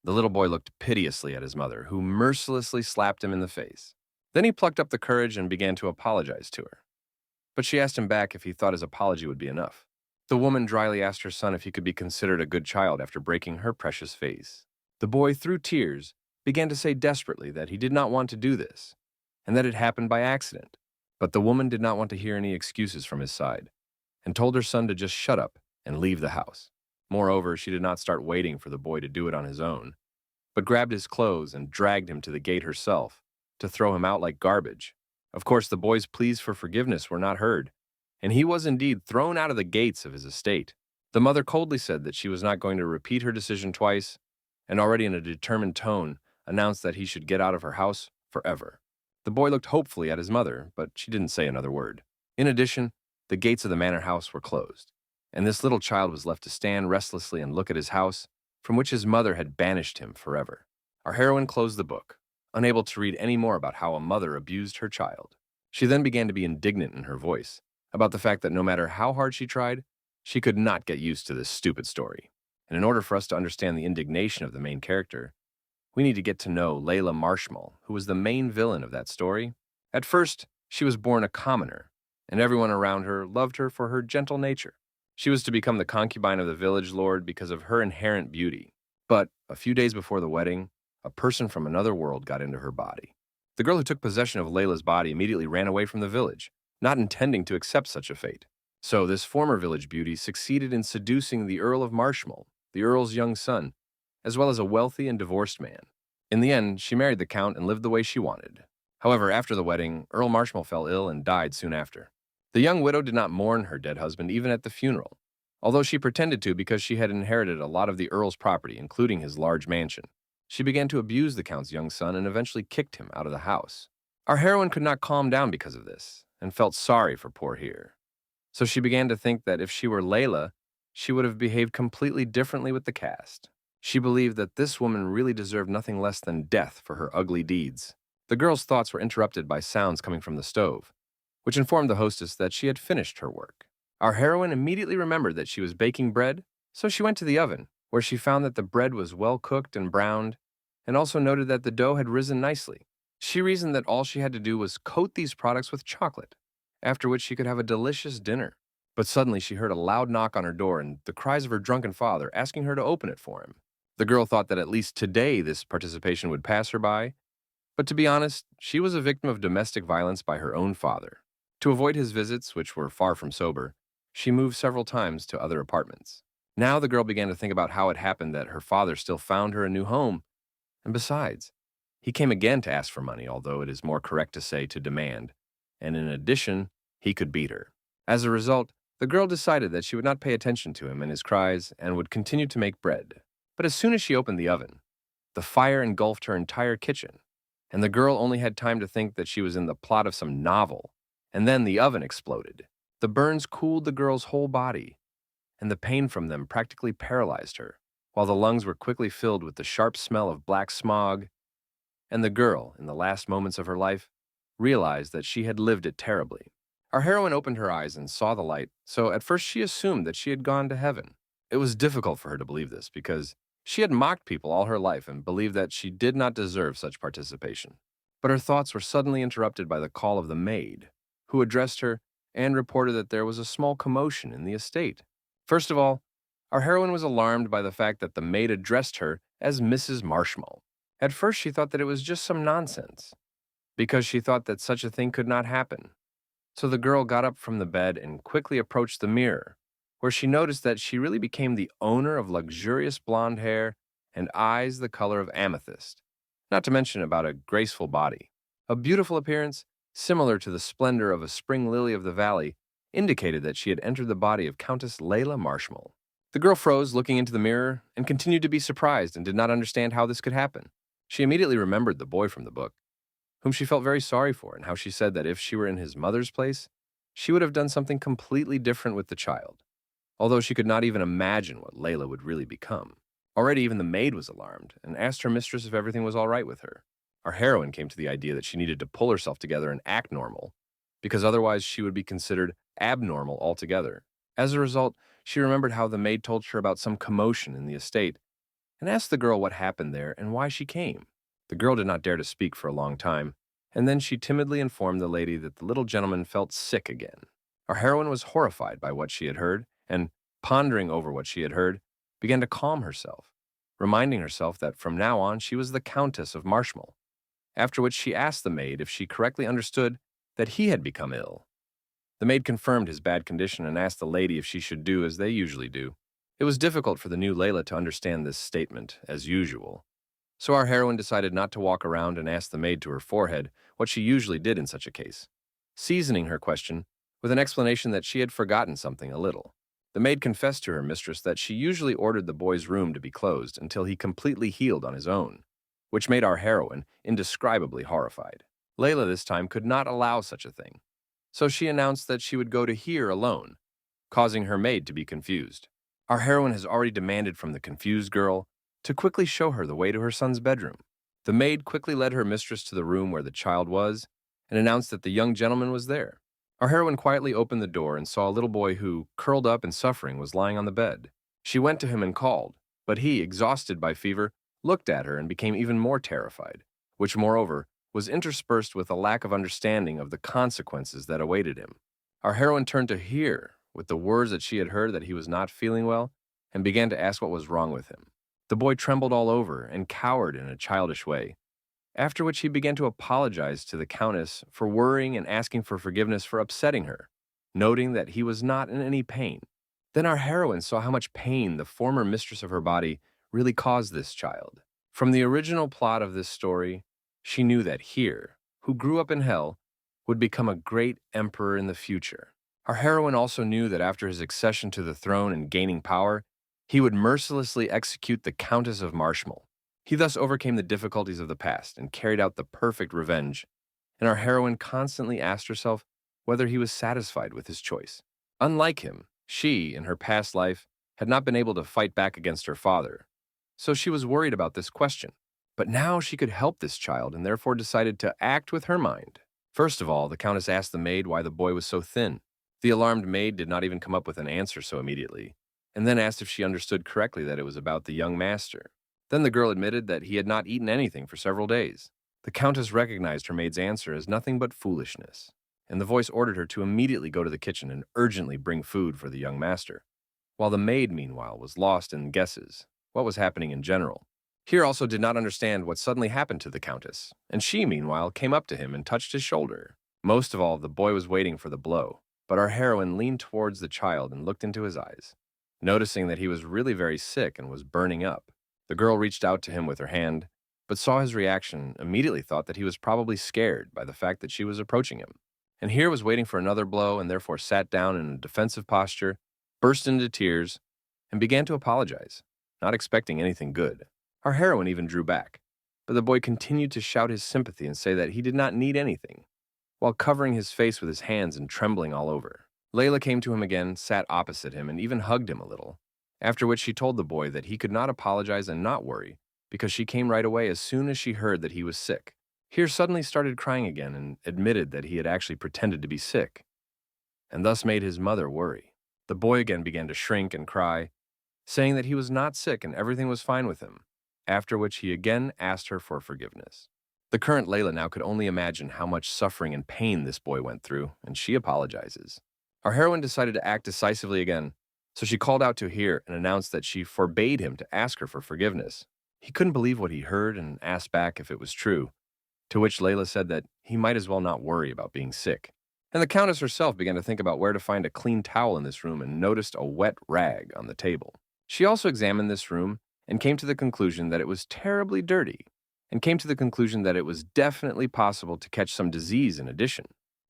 The little boy looked piteously at his mother, who mercilessly slapped him in the face. Then he plucked up the courage and began to apologize to her. But she asked him back if he thought his apology would be enough. The woman dryly asked her son if he could be considered a good child after breaking her precious vase. The boy, through tears, began to say desperately that he did not want to do this, and that it happened by accident. But the woman did not want to hear any excuses from his side, and told her son to just shut up and leave the house. Moreover, she did not start waiting for the boy to do it on his own, but grabbed his clothes and dragged him to the gate herself to throw him out like garbage. Of course, the boy's pleas for forgiveness were not heard, and he was indeed thrown out of the gates of his estate. The mother coldly said that she was not going to repeat her decision twice, and already in a determined tone announced that he should get out of her house forever. The boy looked hopefully at his mother, but she didn't say another word. In addition, the gates of the manor house were closed, and this little child was left to stand restlessly and look at his house, from which his mother had banished him forever. Our heroine closed the book, unable to read any more about how a mother abused her child. She then began to be indignant in her voice about the fact that no matter how hard she tried, she could not get used to this stupid story. And in order for us to understand the indignation of the main character, we need to get to know Layla Marshmallow, who was the main villain of that story. At first, she was born a commoner, and everyone around her loved her for her gentle nature. She was to become the concubine of the village lord because of her inherent beauty. But a few days before the wedding, a person from another world got into her body. The girl who took possession of Layla's body immediately ran away from the village, not intending to accept such a fate. So this former village beauty succeeded in seducing the Earl of Marshmallow, the Earl's young son, as well as a wealthy and divorced man. In the end, she married the Count and lived the way she wanted. However, after the wedding, Earl Marshmallow fell ill and died soon after. The young widow did not mourn her dead husband even at the funeral, although she pretended to because she had inherited a lot of the Earl's property, including his large mansion. She began to abuse the Count's young son and eventually kicked him out of the house. Our heroine could not calm down because of this, and felt sorry for poor Hiet. So she began to think that if she were Layla, she would have behaved completely differently with the cast. She believed that this woman really deserved nothing less than death for her ugly deeds. The girl's thoughts were interrupted by sounds coming from the stove, which informed the hostess that she had finished her work. Our heroine immediately remembered that she was baking bread, so she went to the oven, where she found that the bread was well cooked and browned, and also noted that the dough had risen nicely. She reasoned that all she had to do was coat these products with chocolate, after which she could have a delicious dinner. But suddenly she heard a loud knock on her door and the cries of her drunken father asking her to open it for him. The girl thought that at least today this participation would pass her by, but to be honest, she was a victim of domestic violence by her own father. To avoid his visits, which were far from sober, she moved several times to other apartments. Now the girl began to think about how it happened that her father still found her a new home, and besides, he came again to ask for money, although it is more correct to say to demand, and in addition, he could beat her. As a result, the girl decided that she would not pay attention to him and his cries and would continue to make bread. But as soon as she opened the oven, the fire engulfed her entire kitchen, and the girl only had time to think that she was in the plot of some novel, and then the oven exploded. The burns cooled the girl's whole body, and the pain from them practically paralyzed her, while the lungs were quickly filled with the sharp smell of black smog, and the girl, in the last moments of her life, realized that she had lived it terribly. Our heroine opened her eyes and saw the light, so at first she assumed that she had gone to heaven. It was difficult for her to believe this because she had mocked people all her life and believed that she did not deserve such participation. But her thoughts were suddenly interrupted by the call of the maid, who addressed her and reported that there was a small commotion in the estate. First of all, our heroine was alarmed by the fact that the maid addressed her as Mrs. Marshmallow. At first she thought that it was just some nonsense, because she thought that such a thing could not happen. So the girl got up from the bed and quickly approached the mirror, where she noticed that she really became the owner of luxurious blonde hair and eyes the color of amethyst, not to mention about a graceful body. A beautiful appearance, similar to the splendor of a spring lily of the valley, indicated that she had entered the body of Countess Layla Marshmallow. The girl froze, looking into the mirror, and continued to be surprised and did not understand how this could happen. She immediately remembered the boy from the book, whom she felt very sorry for, and how she said that if she were in his mother's place, she would have done something completely different with the child, although she could not even imagine what Layla would really become. Already even the maid was alarmed and asked her mistress if everything was all right with her. Our heroine came to the idea that she needed to pull herself together and act normal, because otherwise she would be considered abnormal altogether. As a result, she remembered how the maid told her about some commotion in the estate, and asked the girl what happened there and why she came. The girl did not dare to speak for a long time, and then she timidly informed the lady that the little gentleman felt sick again. Our heroine was horrified by what she had heard, and, pondering over what she had heard, began to calm herself, reminding herself that from now on she was the Countess of Marshmal, after which she asked the maid if she correctly understood that he had become ill. The maid confirmed his bad condition and asked the lady if she should do as they usually do. It was difficult for the new Layla to understand this statement, as usual, so our heroine decided not to walk around and ask the maid to her forehead what she usually did in such a case, seasoning her question with an explanation that she had forgotten something a little. The maid confessed to her mistress that she usually ordered the boy's room to be closed until he completely healed on his own, which made our heroine indescribably horrified. Layla this time could not allow such a thing, so she announced that she would go to Hiet alone, causing her maid to be confused. Our heroine has already demanded from the confused girl to quickly show her the way to her son's bedroom. The maid quickly led her mistress to the room where the child was and announced that the young gentleman was there. Our heroine quietly opened the door and saw a little boy who, curled up and suffering, was lying on the bed. She went to him and called, but he, exhausted by fever, looked at her and became even more terrified, which, moreover, was interspersed with a lack of understanding of the consequences that awaited him. Our heroine turned to Hiet with the words that she had heard that he was not feeling well and began to ask what was wrong with him. The boy trembled all over and cowered in a childish way, after which he began to apologize to the Countess for worrying and asking for forgiveness for upsetting her, noting that he was not in any pain. Then our heroine saw how much pain the former mistress of her body really caused this child. From the original plot of this story, she knew that Hiet, who grew up in hell, would become a great emperor in the future. Our heroine also knew that after his accession to the throne and gaining power, he would mercilessly execute the Countess of Marshmal. He thus overcame the difficulties of the past and carried out the perfect revenge, and our heroine constantly asked herself whether he was satisfied with his choice. Unlike him, she, in her past life, had not been able to fight back against her father, so she was worried about this question. But now she could help this child and therefore decided to act with her mind. First of all, the Countess asked the maid why the boy was so thin. The alarmed maid did not even come up with an answer so immediately, and then asked if she understood correctly that it was about the young master. Then the girl admitted that he had not eaten anything for several days. The Countess recognized her maid's answer as nothing but foolishness, and the voice ordered her to immediately go to the kitchen and urgently bring food for the young master, while the maid, meanwhile, was lost in guesses what was happening in general. Hiet also did not understand what suddenly happened to the Countess, and she, meanwhile, came up to him and touched his shoulder. Most of all, the boy was waiting for the blow, but our heroine leaned towards the child and looked into his eyes, noticing that he was really very sick and was burning up. The girl reached out to him with her hand, but saw his reaction, immediately thought that he was probably scared by the fact that she was approaching him. And Hiet was waiting for another blow and therefore sat down in a defensive posture, burst into tears, and began to apologize, not expecting anything good. Our heroine even drew back, but the boy continued to shout his sympathy and say that he did not need anything, while covering his face with his hands and trembling all over. Layla came to him again, sat opposite him, and even hugged him a little, after which she told the boy that he could not apologize and not worry, because she came right away as soon as she heard that he was sick. Hiet suddenly started crying again and admitted that he had actually pretended to be sick, and thus made his mother worry. The boy again began to shrink and cry, saying that he was not sick and everything was fine with him, after which he again asked her for forgiveness. The current Layla now could only imagine how much suffering and pain this boy went through, and she apologizes. Our heroine decided to act decisively again, so she called out to Hiet and announced that she forbade him to ask her for forgiveness. He couldn't believe what he heard and asked back if it was true, to which Layla said that he might as well not worry about being sick. And the Countess herself began to think about where to find a clean towel in this room and noticed a wet rag on the table. She also examined this room and came to the conclusion that it was terribly dirty, and came to the conclusion that it was definitely possible to catch some disease in addition.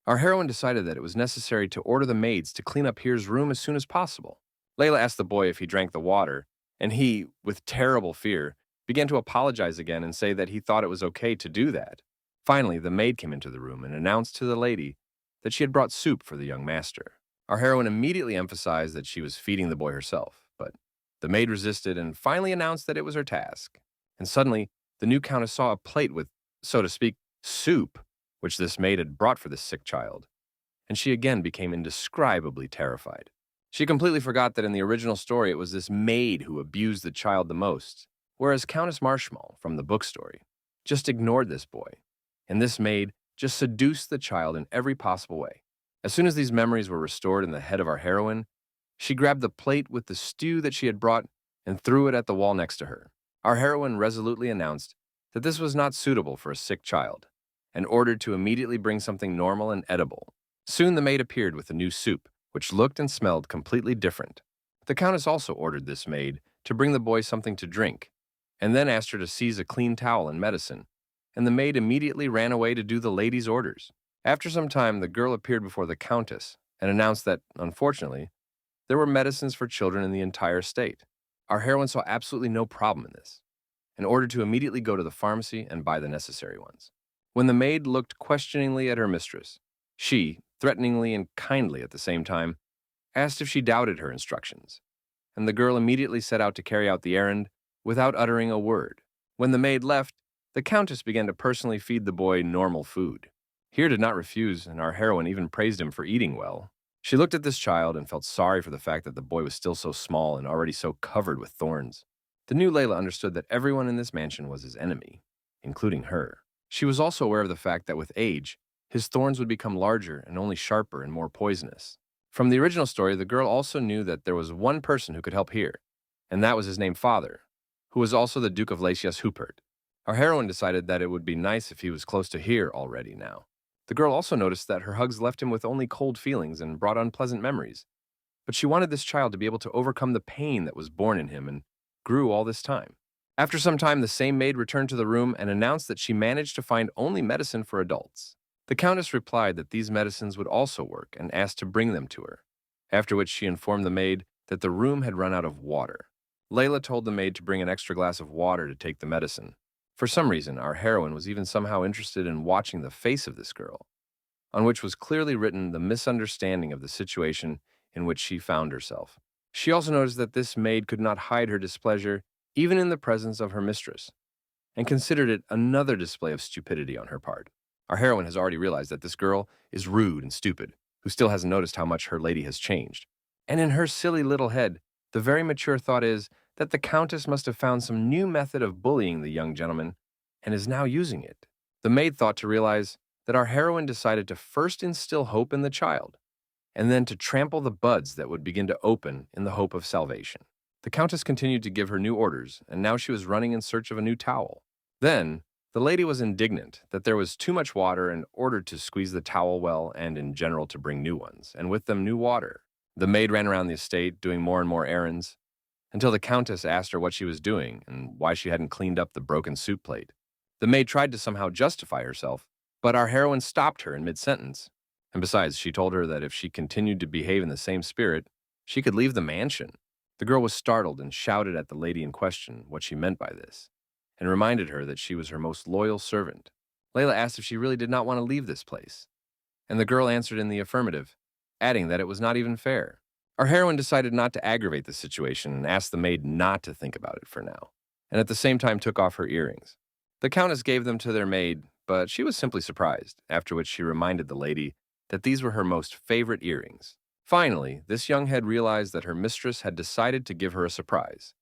Our heroine decided that it was necessary to order the maids to clean up Hiet's room as soon as possible. Layla asked the boy if he drank the water, and he, with terrible fear, began to apologize again and say that he thought it was okay to do that. Finally, the maid came into the room and announced to the lady that she had brought soup for the young master. Our heroine immediately emphasized that she was feeding the boy herself, but the maid resisted and finally announced that it was her task. And suddenly, the new Countess saw a plate with, so to speak, soup, which this maid had brought for this sick child, and she again became indescribably terrified. She completely forgot that in the original story it was this maid who abused the child the most, whereas Countess Marshmallow, from the book story, just ignored this boy, and this maid just seduced the child in every possible way. As soon as these memories were restored in the head of our heroine, she grabbed the plate with the stew that she had brought and threw it at the wall next to her. Our heroine resolutely announced that this was not suitable for a sick child, and ordered to immediately bring something normal and edible. Soon the maid appeared with a new soup, which looked and smelled completely different. The Countess also ordered this maid to bring the boy something to drink, and then asked her to seize a clean towel and medicine, and the maid immediately ran away to do the lady's orders. After some time, the girl appeared before the Countess and announced that, unfortunately, there were medicines for children in the entire state. Our heroine saw absolutely no problem in this, and ordered to immediately go to the pharmacy and buy the necessary ones. When the maid looked questioningly at her mistress, she, threateningly and kindly at the same time, asked if she doubted her instructions, and the girl immediately set out to carry out the errand without uttering a word. When the maid left, the Countess began to personally feed the boy normal food. Hiet did not refuse, and our heroine even praised him for eating well. She looked at this child and felt sorry for the fact that the boy was still so small and already so covered with thorns. The new Layla understood that everyone in this mansion was his enemy, including her. She was also aware of the fact that with age, his thorns would become larger and only sharper and more poisonous. From the original story, the girl also knew that there was one person who could help Hiet, and that was his named father, who was also the Duke of Lasius Hupert. Our heroine decided that it would be nice if he was close to Hiet already now. The girl also noticed that her hugs left him with only cold feelings and brought unpleasant memories, but she wanted this child to be able to overcome the pain that was born in him and grew all this time. After some time, the same maid returned to the room and announced that she managed to find only medicine for adults. The Countess replied that these medicines would also work and asked to bring them to her, after which she informed the maid that the room had run out of water. Layla told the maid to bring an extra glass of water to take the medicine. For some reason, our heroine was even somehow interested in watching the face of this girl, on which was clearly written the misunderstanding of the situation in which she found herself. She also noticed that this maid could not hide her displeasure even in the presence of her mistress, and considered it another display of stupidity on her part. Our heroine has already realized that this girl is rude and stupid, who still hasn't noticed how much her lady has changed. And in her silly little head, the very mature thought is that the Countess must have found some new method of bullying the young gentleman and is now using it. The maid thought to realize that our heroine decided to first instill hope in the child, and then to trample the buds that would begin to open in the hope of salvation. The Countess continued to give her new orders, and now she was running in search of a new towel. Then, the lady was indignant that there was too much water and ordered to squeeze the towel well and in general to bring new ones, and with them new water. The maid ran around the estate doing more and more errands, until the Countess asked her what she was doing and why she hadn't cleaned up the broken soup plate. The maid tried to somehow justify herself, but our heroine stopped her in mid-sentence. And besides, she told her that if she continued to behave in the same spirit, she could leave the mansion. The girl was startled and shouted at the lady in question what she meant by this, and reminded her that she was her most loyal servant. Layla asked if she really did not want to leave this place, and the girl answered in the affirmative, adding that it was not even fair. Our heroine decided not to aggravate the situation and asked the maid not to think about it for now, and at the same time took off her earrings. The Countess gave them to their maid, but she was simply surprised, after which she reminded the lady that these were her most favorite earrings. Finally, this young head realized that her mistress had decided to give her a surprise,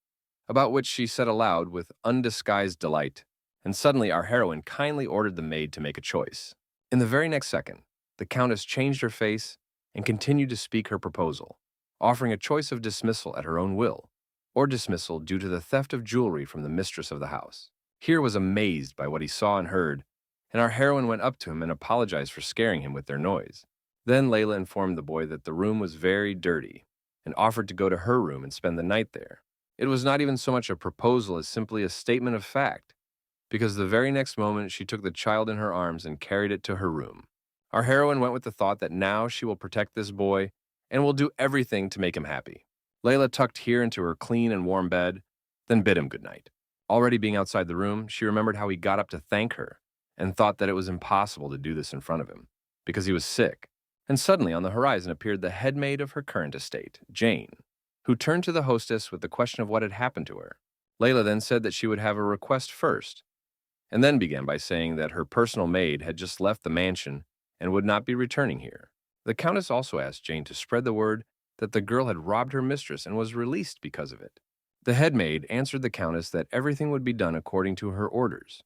about which she said aloud with undisguised delight, and suddenly our heroine kindly ordered the maid to make a choice. In the very next second, the Countess changed her face and continued to speak her proposal, offering a choice of dismissal at her own will, or dismissal due to the theft of jewelry from the mistress of the house. Hiet was amazed by what he saw and heard, and our heroine went up to him and apologized for scaring him with their noise. Then Layla informed the boy that the room was very dirty, and offered to go to her room and spend the night there. It was not even so much a proposal as simply a statement of fact, because the very next moment she took the child in her arms and carried it to her room. Our heroine went with the thought that now she will protect this boy and will do everything to make him happy. Layla tucked Hiet into her clean and warm bed, then bid him good night. Already being outside the room, she remembered how he got up to thank her and thought that it was impossible to do this in front of him, because he was sick. And suddenly on the horizon appeared the head maid of her current estate, Jane, who turned to the hostess with the question of what had happened to her. Layla then said that she would have a request first, and then began by saying that her personal maid had just left the mansion and would not be returning here. The Countess also asked Jane to spread the word that the girl had robbed her mistress and was released because of it. The head maid answered the Countess that everything would be done according to her orders,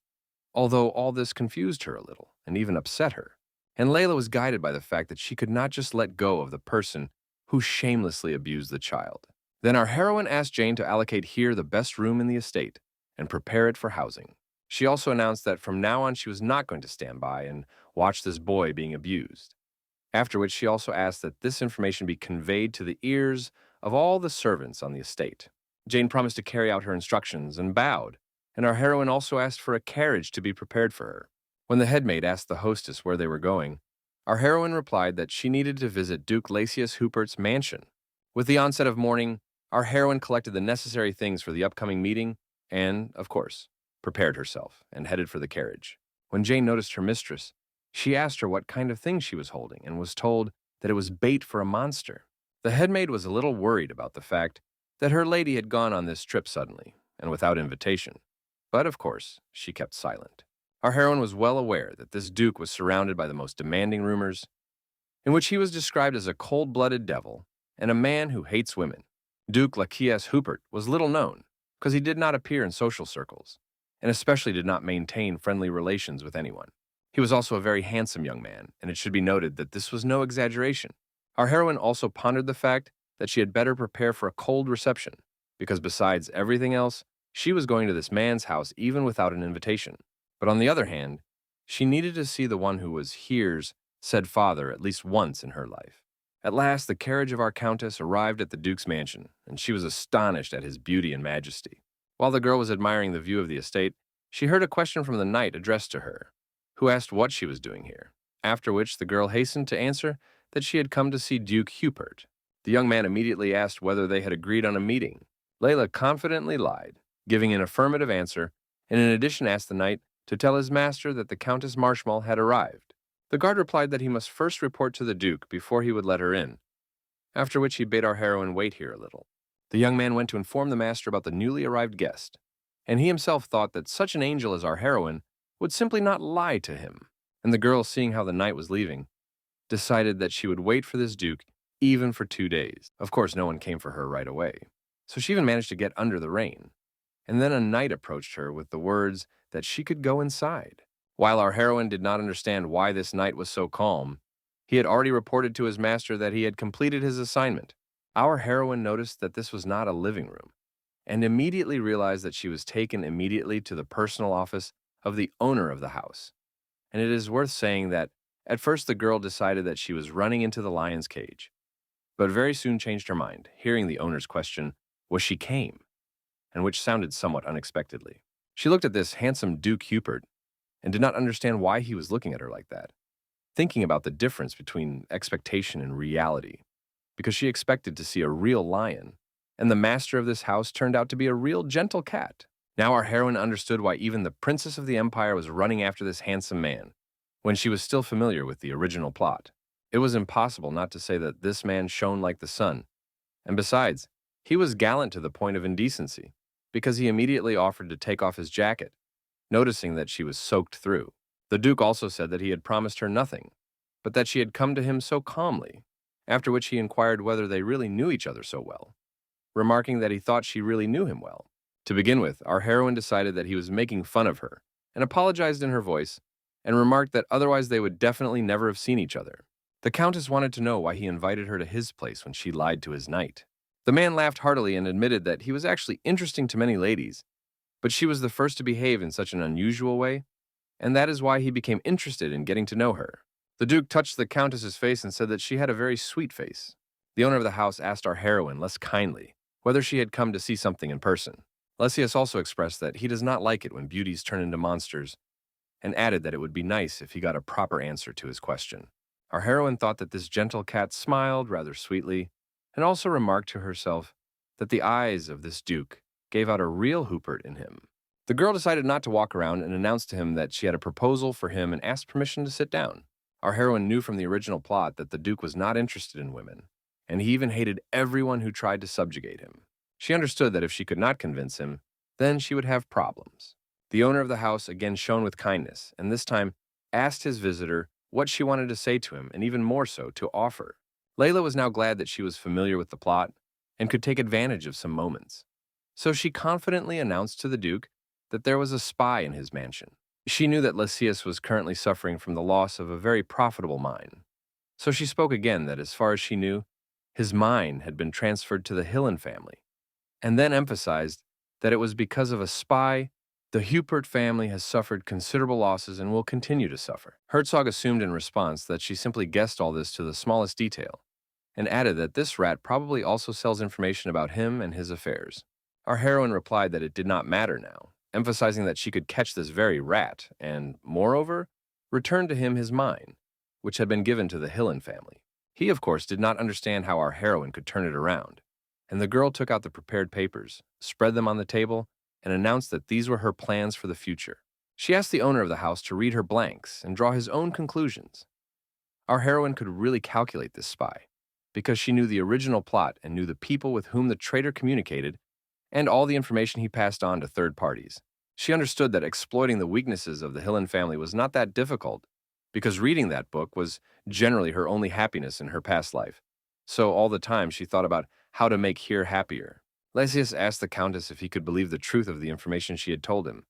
although all this confused her a little and even upset her. And Layla was guided by the fact that she could not just let go of the person who shamelessly abused the child. Then our heroine asked Jane to allocate here the best room in the estate and prepare it for housing. She also announced that from now on she was not going to stand by and watch this boy being abused. After which she also asked that this information be conveyed to the ears of all the servants on the estate. Jane promised to carry out her instructions and bowed, and our heroine also asked for a carriage to be prepared for her. When the head maid asked the hostess where they were going, our heroine replied that she needed to visit Duke Lasius Hupert's mansion. With the onset of morning, our heroine collected the necessary things for the upcoming meeting and, of course, prepared herself and headed for the carriage. When Jane noticed her mistress, she asked her what kind of thing she was holding and was told that it was bait for a monster. The head maid was a little worried about the fact that her lady had gone on this trip suddenly and without invitation. But, of course, she kept silent. Our heroine was well aware that this duke was surrounded by the most demanding rumors, in which he was described as a cold-blooded devil and a man who hates women. Duke Lasius Hupert was little known because he did not appear in social circles, and especially did not maintain friendly relations with anyone. He was also a very handsome young man, and it should be noted that this was no exaggeration. Our heroine also pondered the fact that she had better prepare for a cold reception, because besides everything else, she was going to this man's house even without an invitation. But on the other hand, she needed to see the one who was here's said father at least once in her life. At last, the carriage of our countess arrived at the duke's mansion, and she was astonished at his beauty and majesty. While the girl was admiring the view of the estate, she heard a question from the knight addressed to her, who asked what she was doing here, after which the girl hastened to answer that she had come to see Duke Hupert. The young man immediately asked whether they had agreed on a meeting. Layla confidently lied, giving an affirmative answer, and in addition asked the knight to tell his master that the Countess Marshmallow had arrived. The guard replied that he must first report to the Duke before he would let her in, after which he bade our heroine wait here a little. The young man went to inform the master about the newly arrived guest, and he himself thought that such an angel as our heroine would simply not lie to him. And the girl, seeing how the knight was leaving, decided that she would wait for this Duke even for 2 days. Of course, no one came for her right away, so she even managed to get under the rain. And then a knight approached her with the words that she could go inside. While our heroine did not understand why this knight was so calm, he had already reported to his master that he had completed his assignment. Our heroine noticed that this was not a living room, and immediately realized that she was taken immediately to the personal office of the owner of the house. And it is worth saying that at first the girl decided that she was running into the lion's cage, but very soon changed her mind, hearing the owner's question, was she came, and which sounded somewhat unexpectedly. She looked at this handsome Duke Hupert and did not understand why he was looking at her like that, thinking about the difference between expectation and reality, because she expected to see a real lion, and the master of this house turned out to be a real gentle cat. Now our heroine understood why even the princess of the empire was running after this handsome man, when she was still familiar with the original plot. It was impossible not to say that this man shone like the sun, and besides, he was gallant to the point of indecency, because he immediately offered to take off his jacket, noticing that she was soaked through. The Duke also said that he had promised her nothing, but that she had come to him so calmly, after which he inquired whether they really knew each other so well, remarking that he thought she really knew him well. To begin with, our heroine decided that he was making fun of her, and apologized in her voice, and remarked that otherwise they would definitely never have seen each other. The Countess wanted to know why he invited her to his place when she lied to his knight. The man laughed heartily and admitted that he was actually interesting to many ladies, but she was the first to behave in such an unusual way, and that is why he became interested in getting to know her. The Duke touched the Countess's face and said that she had a very sweet face. The owner of the house asked our heroine less kindly whether she had come to see something in person. Lasius also expressed that he does not like it when beauties turn into monsters, and added that it would be nice if he got a proper answer to his question. Our heroine thought that this gentle cat smiled rather sweetly, and also remarked to herself that the eyes of this Duke gave out a real Hupert in him. The girl decided not to walk around and announced to him that she had a proposal for him and asked permission to sit down. Our heroine knew from the original plot that the Duke was not interested in women, and he even hated everyone who tried to subjugate him. She understood that if she could not convince him, then she would have problems. The owner of the house again shone with kindness, and this time asked his visitor what she wanted to say to him, and even more so, to offer. Layla was now glad that she was familiar with the plot and could take advantage of some moments. So she confidently announced to the Duke that there was a spy in his mansion. She knew that Lysias was currently suffering from the loss of a very profitable mine. So she spoke again that as far as she knew, his mine had been transferred to the Hillen family, and then emphasized that it was because of a spy. The Hupert family has suffered considerable losses and will continue to suffer. Herzog assumed in response that she simply guessed all this to the smallest detail, and added that this rat probably also sells information about him and his affairs. Our heroine replied that it did not matter now, emphasizing that she could catch this very rat and, moreover, return to him his mine, which had been given to the Hillen family. He, of course, did not understand how our heroine could turn it around, and the girl took out the prepared papers, spread them on the table, and announced that these were her plans for the future. She asked the owner of the house to read her blanks and draw his own conclusions. Our heroine could really calculate this spy, because she knew the original plot and knew the people with whom the traitor communicated and all the information he passed on to third parties. She understood that exploiting the weaknesses of the Hillen family was not that difficult, because reading that book was generally her only happiness in her past life. So all the time she thought about how to make Hiet happier. Lysias asked the Countess if he could believe the truth of the information she had told him,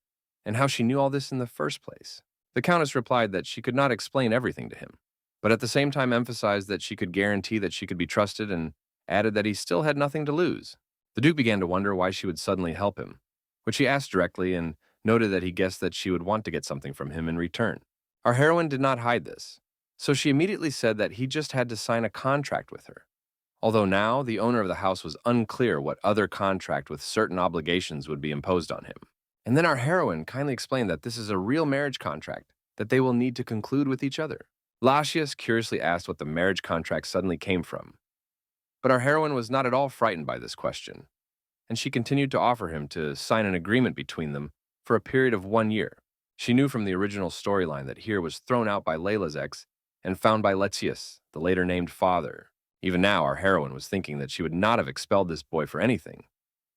and how she knew all this in the first place. The Countess replied that she could not explain everything to him, but at the same time emphasized that she could guarantee that she could be trusted and added that he still had nothing to lose. The Duke began to wonder why she would suddenly help him, which he asked directly and noted that he guessed that she would want to get something from him in return. Our heroine did not hide this, so she immediately said that he just had to sign a contract with her. Although now the owner of the house was unclear what other contract with certain obligations would be imposed on him. And then our heroine kindly explained that this is a real marriage contract that they will need to conclude with each other. Lysias curiously asked what the marriage contract suddenly came from. But our heroine was not at all frightened by this question, and she continued to offer him to sign an agreement between them for a period of 1 year. She knew from the original storyline that Hiet was thrown out by Layla's ex and found by Lysias, the later named father. Even now, our heroine was thinking that she would not have expelled this boy for anything.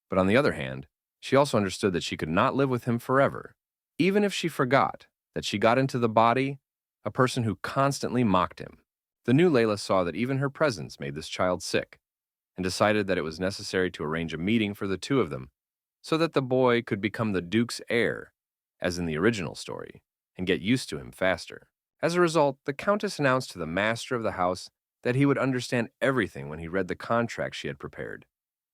But on the other hand, she also understood that she could not live with him forever, even if she forgot that she got into the body a person who constantly mocked him. The new Layla saw that even her presence made this child sick, and decided that it was necessary to arrange a meeting for the two of them so that the boy could become the Duke's heir, as in the original story, and get used to him faster. As a result, the Countess announced to the master of the house that he would understand everything when he read the contract she had prepared.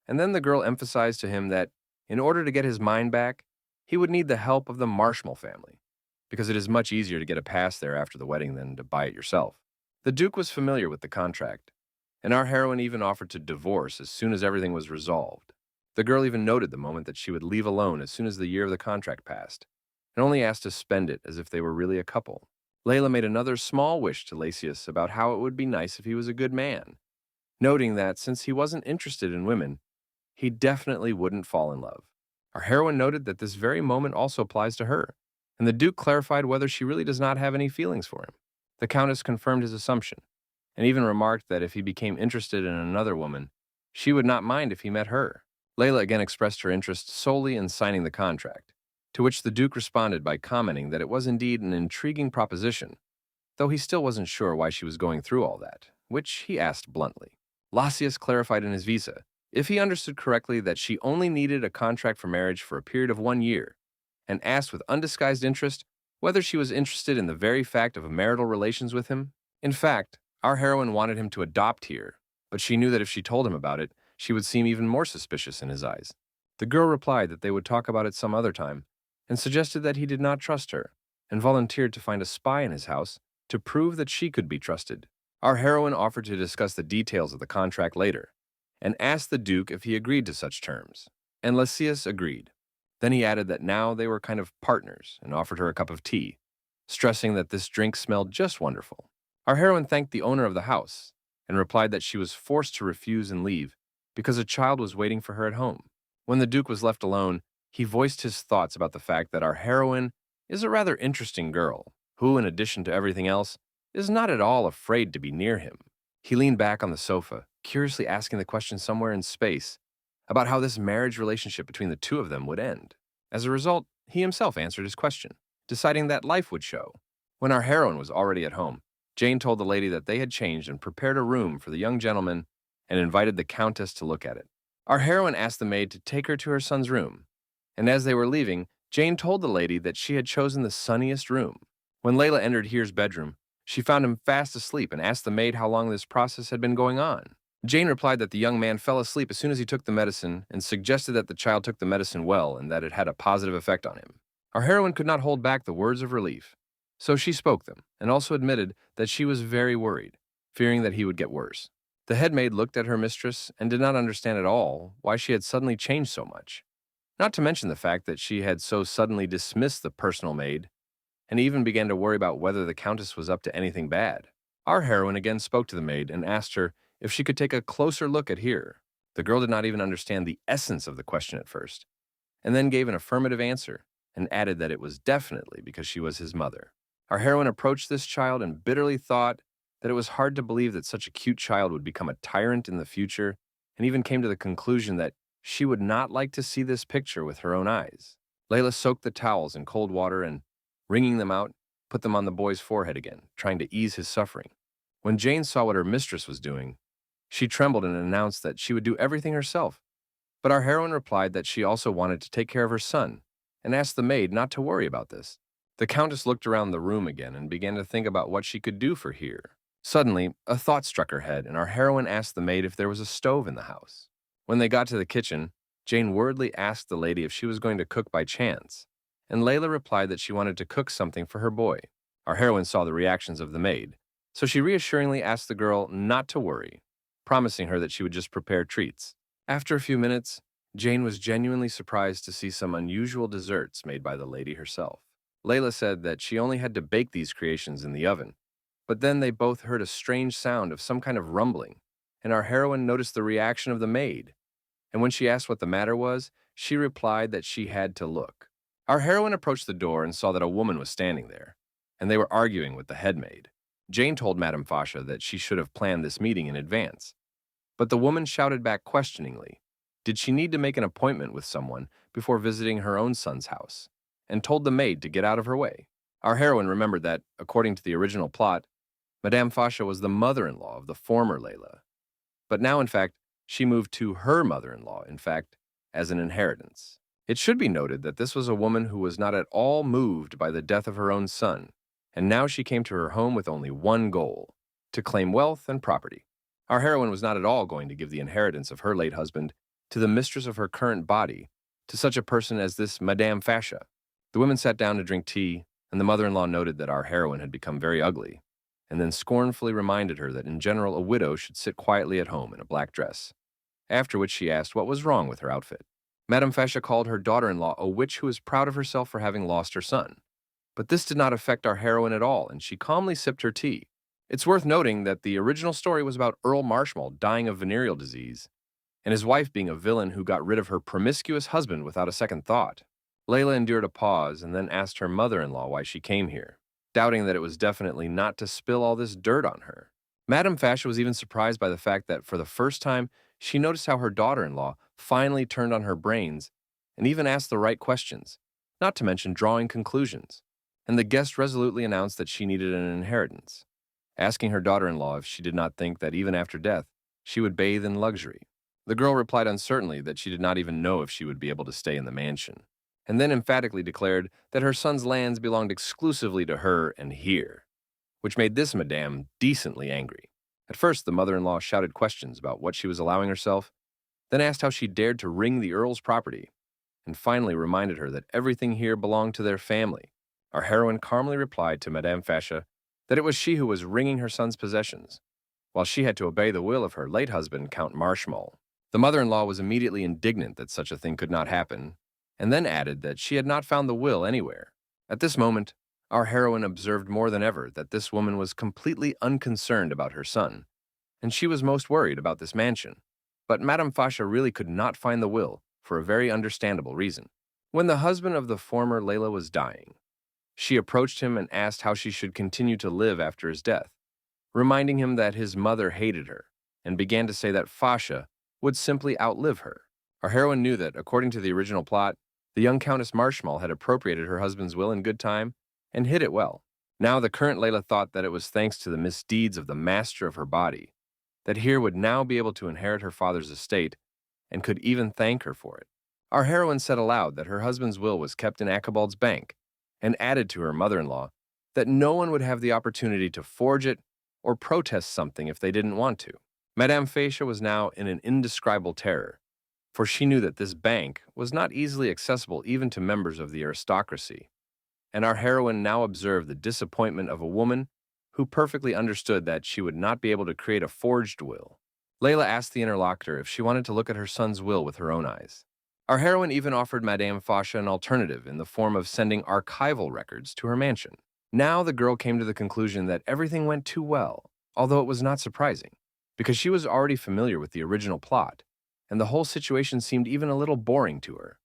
And then the girl emphasized to him that, in order to get his mind back, he would need the help of the Marshmallow family, because it is much easier to get a pass there after the wedding than to buy it yourself. The Duke was familiar with the contract, and our heroine even offered to divorce as soon as everything was resolved. The girl even noted the moment that she would leave alone as soon as the year of the contract passed, and only asked to spend it as if they were really a couple. Layla made another small wish to Lysias about how it would be nice if he was a good man, noting that since he wasn't interested in women, he definitely wouldn't fall in love. Our heroine noted that this very moment also applies to her, and the Duke clarified whether she really does not have any feelings for him. The Countess confirmed his assumption, and even remarked that if he became interested in another woman, she would not mind if he met her. Layla again expressed her interest solely in signing the contract, to which the Duke responded by commenting that it was indeed an intriguing proposition, though he still wasn't sure why she was going through all that, which he asked bluntly. Lysias clarified in his visa, if he understood correctly, that she only needed a contract for marriage for a period of 1 year, and asked with undisguised interest whether she was interested in the very fact of marital relations with him. In fact, our heroine wanted him to adopt Hiet, but she knew that if she told him about it, she would seem even more suspicious in his eyes. The girl replied that they would talk about it some other time, and suggested that he did not trust her, and volunteered to find a spy in his house to prove that she could be trusted. Our heroine offered to discuss the details of the contract later, and asked the Duke if he agreed to such terms, and Lysias agreed. Then he added that now they were kind of partners and offered her a cup of tea, stressing that this drink smelled just wonderful. Our heroine thanked the owner of the house and replied that she was forced to refuse and leave because a child was waiting for her at home. When the Duke was left alone, he voiced his thoughts about the fact that our heroine is a rather interesting girl who, in addition to everything else, is not at all afraid to be near him. He leaned back on the sofa, curiously asking the question somewhere in space about how this marriage relationship between the two of them would end. As a result, he himself answered his question, deciding that life would show. When our heroine was already at home, Jane told the lady that they had changed and prepared a room for the young gentleman and invited the Countess to look at it. Our heroine asked the maid to take her to her son's room, and as they were leaving, Jane told the lady that she had chosen the sunniest room. When Layla entered Here's bedroom, she found him fast asleep and asked the maid how long this process had been going on. Jane replied that the young man fell asleep as soon as he took the medicine and suggested that the child took the medicine well and that it had a positive effect on him. Our heroine could not hold back the words of relief, so she spoke them and also admitted that she was very worried, fearing that he would get worse. The head maid looked at her mistress and did not understand at all why she had suddenly changed so much, not to mention the fact that she had so suddenly dismissed the personal maid and even began to worry about whether the Countess was up to anything bad. Our heroine again spoke to the maid and asked her if she could take a closer look at Here. The girl did not even understand the essence of the question at first, and then gave an affirmative answer and added that it was definitely because she was his mother. Our heroine approached this child and bitterly thought that it was hard to believe that such a cute child would become a tyrant in the future, and even came to the conclusion that she would not like to see this picture with her own eyes. Layla soaked the towels in cold water and, wringing them out, put them on the boy's forehead again, trying to ease his suffering. When Jane saw what her mistress was doing, she trembled and announced that she would do everything herself. But our heroine replied that she also wanted to take care of her son and asked the maid not to worry about this. The Countess looked around the room again and began to think about what she could do for Here. Suddenly, a thought struck her head, and our heroine asked the maid if there was a stove in the house. When they got to the kitchen, Jane worriedly asked the lady if she was going to cook by chance, and Layla replied that she wanted to cook something for her boy. Our heroine saw the reactions of the maid, so she reassuringly asked the girl not to worry, promising her that she would just prepare treats. After a few minutes, Jane was genuinely surprised to see some unusual desserts made by the lady herself. Layla said that she only had to bake these creations in the oven, but then they both heard a strange sound of some kind of rumbling, and our heroine noticed the reaction of the maid. And when she asked what the matter was, she replied that she had to look. Our heroine approached the door and saw that a woman was standing there, and they were arguing with the head maid. Jane told Madame Fasha that she should have planned this meeting in advance, but the woman shouted back questioningly, did she need to make an appointment with someone before visiting her own son's house, and told the maid to get out of her way. Our heroine remembered that, according to the original plot, Madame Fasha was the mother-in-law of the former Layla, but now, in fact, she moved to her mother-in-law, in fact, as an inheritance. It should be noted that this was a woman who was not at all moved by the death of her own son, and now she came to her home with only one goal, to claim wealth and property. Our heroine was not at all going to give the inheritance of her late husband to the mistress of her current body, to such a person as this Madame Fasha. The women sat down to drink tea, and the mother-in-law noted that our heroine had become very ugly, and then scornfully reminded her that in general a widow should sit quietly at home in a black dress, after which she asked what was wrong with her outfit. Madame Fasha called her daughter-in-law a witch who was proud of herself for having lost her son. But this did not affect our heroine at all, and she calmly sipped her tea. It's worth noting that the original story was about Earl Marshmallow dying of venereal disease, and his wife being a villain who got rid of her promiscuous husband without a second thought. Layla endured a pause and then asked her mother-in-law why she came here, doubting that it was definitely not to spill all this dirt on her. Madame Fasha was even surprised by the fact that for the first time, she noticed how her daughter-in-law finally turned on her brains and even asked the right questions, not to mention drawing conclusions. And the guest resolutely announced that she needed an inheritance, asking her daughter-in-law if she did not think that even after death, she would bathe in luxury. The girl replied uncertainly that she did not even know if she would be able to stay in the mansion, and then emphatically declared that her son's lands belonged exclusively to her and Here, which made this madame decently angry. At first, the mother-in-law shouted questions about what she was allowing herself, then asked how she dared to wring the earl's property, and finally reminded her that everything here belonged to their family. Our heroine calmly replied to Madame Fasha that it was she who was wringing her son's possessions, while she had to obey the will of her late husband, Count Marshmallow. The mother-in-law was immediately indignant that such a thing could not happen, and then added that she had not found the will anywhere. At this moment, our heroine observed more than ever that this woman was completely unconcerned about her son, and she was most worried about this mansion. But Madame Fasha really could not find the will for a very understandable reason. When the husband of the former Layla was dying, she approached him and asked how she should continue to live after his death, reminding him that his mother hated her, and began to say that Fasha would simply outlive her. Our heroine knew that, according to the original plot, the young Countess Marshmallow had appropriated her husband's will in good time and hid it well. Now the current Layla thought that it was thanks to the misdeeds of the master of her body that Here would now be able to inherit her father's estate and could even thank her for it. Our heroine said aloud that her husband's will was kept in Achabald's bank, and added to her mother-in-law that no one would have the opportunity to forge it or protest something if they didn't want to. Madame Facia was now in an indescribable terror, for she knew that this bank was not easily accessible even to members of the aristocracy, and our heroine now observed the disappointment of a woman who perfectly understood that she would not be able to create a forged will. Layla asked the interlocutor if she wanted to look at her son's will with her own eyes. Our heroine even offered Madame Fasha an alternative in the form of sending archival records to her mansion. Now the girl came to the conclusion that everything went too well, although it was not surprising, because she was already familiar with the original plot, and the whole situation seemed even a little boring to her,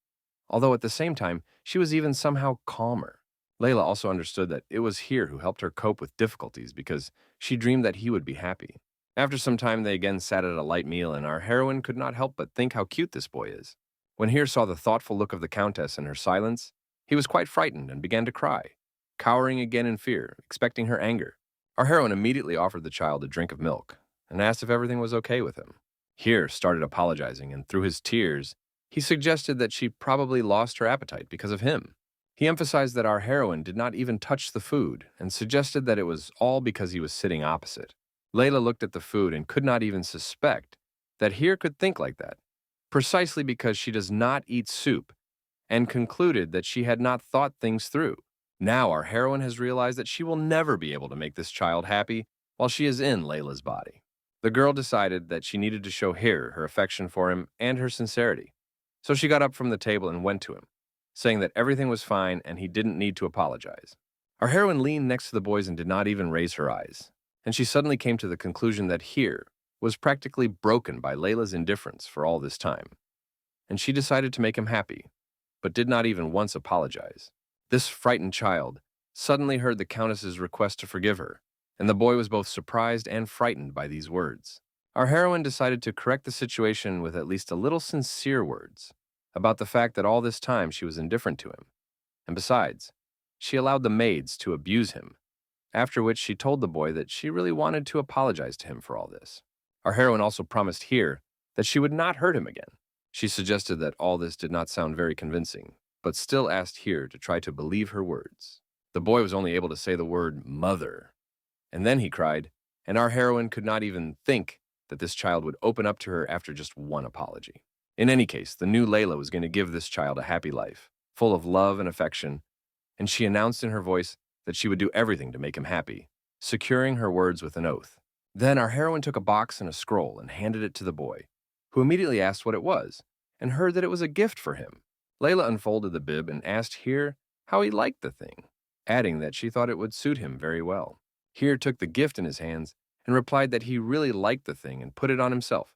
although at the same time she was even somehow calmer. Layla also understood that it was Hiet who helped her cope with difficulties because she dreamed that he would be happy. After some time, they again sat at a light meal, and our heroine could not help but think how cute this boy is. When Hiet saw the thoughtful look of the Countess and her silence, he was quite frightened and began to cry, cowering again in fear, expecting her anger. Our heroine immediately offered the child a drink of milk and asked if everything was okay with him. Hiet started apologizing, and through his tears, he suggested that she probably lost her appetite because of him. He emphasized that our heroine did not even touch the food and suggested that it was all because he was sitting opposite. Layla looked at the food and could not even suspect that Hiet could think like that, precisely because she does not eat soup, and concluded that she had not thought things through. Now our heroine has realized that she will never be able to make this child happy while she is in Layla's body. The girl decided that she needed to show Hiet her affection for him and her sincerity, so she got up from the table and went to him, saying that everything was fine and he didn't need to apologize. Our heroine leaned next to the boys and did not even raise her eyes, and she suddenly came to the conclusion that Hiet was practically broken by Layla's indifference for all this time, and she decided to make him happy, but did not even once apologize. This frightened child suddenly heard the Countess's request to forgive her, and the boy was both surprised and frightened by these words. Our heroine decided to correct the situation with at least a little sincere words about the fact that all this time she was indifferent to him, and besides, she allowed the maids to abuse him, after which she told the boy that she really wanted to apologize to him for all this. Our heroine also promised Hiet that she would not hurt him again. She suggested that all this did not sound very convincing, but still asked Hiet to try to believe her words. The boy was only able to say the word mother, and then he cried, and our heroine could not even think that this child would open up to her after just one apology. In any case, the new Layla was going to give this child a happy life, full of love and affection, and she announced in her voice that she would do everything to make him happy, securing her words with an oath. Then our heroine took a box and a scroll and handed it to the boy, who immediately asked what it was, and heard that it was a gift for him. Layla unfolded the bib and asked Hiet how he liked the thing, adding that she thought it would suit him very well. Hiet took the gift in his hands and replied that he really liked the thing and put it on himself,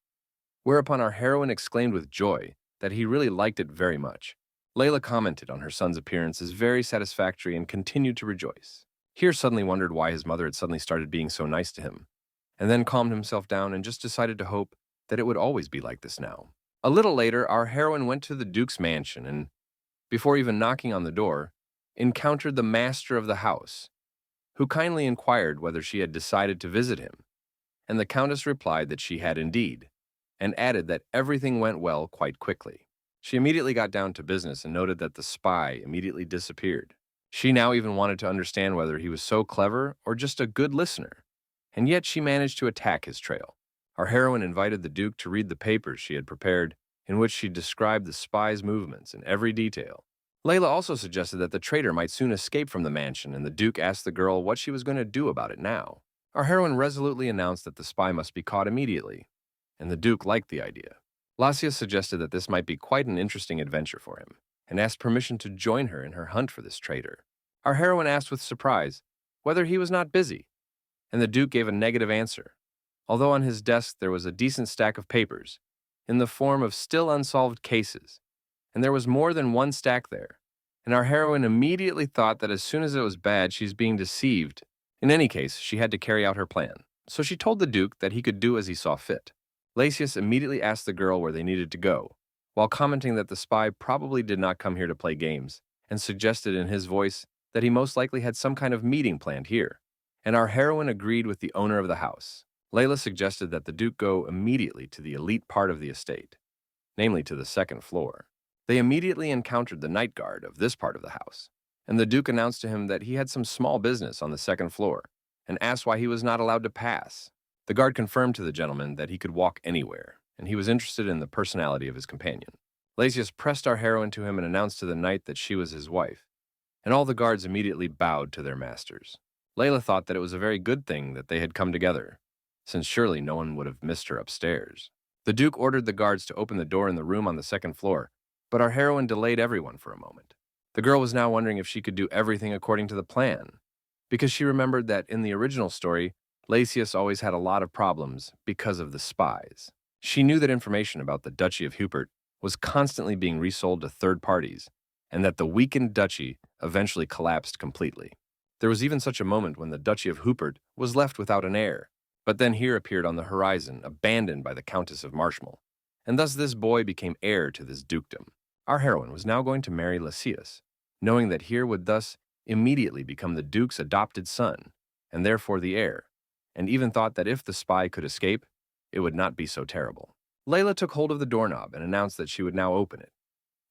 whereupon our heroine exclaimed with joy that he really liked it very much. Layla commented on her son's appearance as very satisfactory and continued to rejoice. Hiet suddenly wondered why his mother had suddenly started being so nice to him, and then calmed himself down and just decided to hope that it would always be like this now. A little later, our heroine went to the Duke's mansion and, before even knocking on the door, encountered the master of the house, who kindly inquired whether she had decided to visit him, and the Countess replied that she had indeed, and added that everything went well quite quickly. She immediately got down to business and noted that the spy immediately disappeared. She now even wanted to understand whether he was so clever or just a good listener, and yet she managed to attack his trail. Our heroine invited the Duke to read the papers she had prepared, in which she described the spy's movements in every detail. Layla also suggested that the traitor might soon escape from the mansion, and the Duke asked the girl what she was going to do about it now. Our heroine resolutely announced that the spy must be caught immediately, and the Duke liked the idea. Lasia suggested that this might be quite an interesting adventure for him, and asked permission to join her in her hunt for this traitor. Our heroine asked with surprise whether he was not busy, and the Duke gave a negative answer, although on his desk there was a decent stack of papers, in the form of still unsolved cases, and there was more than one stack there, and our heroine immediately thought that as soon as it was bad, she's being deceived. In any case, she had to carry out her plan, so she told the Duke that he could do as he saw fit. Lasius immediately asked the girl where they needed to go, while commenting that the spy probably did not come here to play games, and suggested in his voice that he most likely had some kind of meeting planned here, and our heroine agreed with the owner of the house. Layla suggested that the Duke go immediately to the elite part of the estate, namely to the second floor. They immediately encountered the night guard of this part of the house, and the Duke announced to him that he had some small business on the second floor and asked why he was not allowed to pass. The guard confirmed to the gentleman that he could walk anywhere, and he was interested in the personality of his companion. Lasius pressed our heroine to him and announced to the knight that she was his wife, and all the guards immediately bowed to their masters. Layla thought that it was a very good thing that they had come together, since surely no one would have missed her upstairs. The Duke ordered the guards to open the door in the room on the second floor, but our heroine delayed everyone for a moment. The girl was now wondering if she could do everything according to the plan, because she remembered that in the original story, Lasius always had a lot of problems because of the spies. She knew that information about the Duchy of Hubert was constantly being resold to third parties, and that the weakened duchy eventually collapsed completely. There was even such a moment when the Duchy of Hubert was left without an heir, but then here appeared on the horizon, abandoned by the Countess of Marshmal, and thus this boy became heir to this dukedom. Our heroine was now going to marry Lasius, knowing that here would thus immediately become the Duke's adopted son, and therefore the heir, and even thought that if the spy could escape, it would not be so terrible. Layla took hold of the doorknob and announced that she would now open it,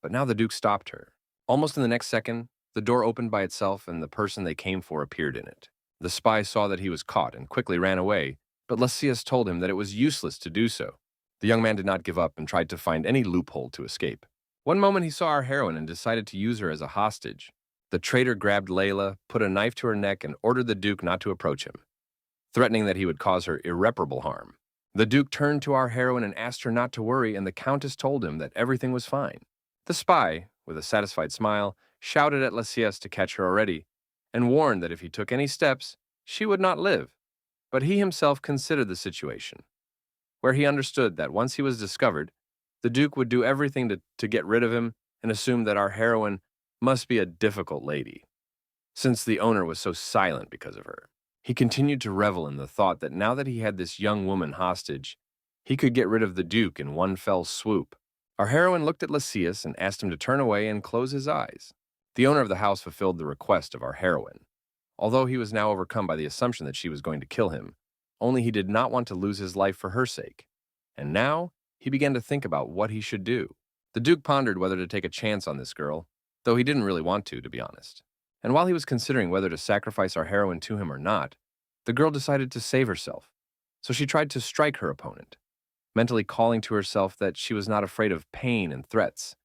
but now the Duke stopped her. Almost in the next second, the door opened by itself and the person they came for appeared in it. The spy saw that he was caught and quickly ran away, but Lasius told him that it was useless to do so. The young man did not give up and tried to find any loophole to escape. One moment he saw our heroine and decided to use her as a hostage. The traitor grabbed Layla, put a knife to her neck, and ordered the Duke not to approach him, threatening that he would cause her irreparable harm. The Duke turned to our heroine and asked her not to worry, and the Countess told him that everything was fine. The spy, with a satisfied smile, shouted at Lasius to catch her already, and warned that if he took any steps, she would not live. But he himself considered the situation, where he understood that once he was discovered, the Duke would do everything to get rid of him and assumed that our heroine must be a difficult lady, since the owner was so silent because of her. He continued to revel in the thought that now that he had this young woman hostage, he could get rid of the Duke in one fell swoop. Our heroine looked at Lasius and asked him to turn away and close his eyes. The owner of the house fulfilled the request of our heroine, although he was now overcome by the assumption that she was going to kill him, only he did not want to lose his life for her sake. And now, he began to think about what he should do. The Duke pondered whether to take a chance on this girl, though he didn't really want to be honest. And while he was considering whether to sacrifice our heroine to him or not, the girl decided to save herself. So she tried to strike her opponent, mentally calling to herself that she was not afraid of pain and threats,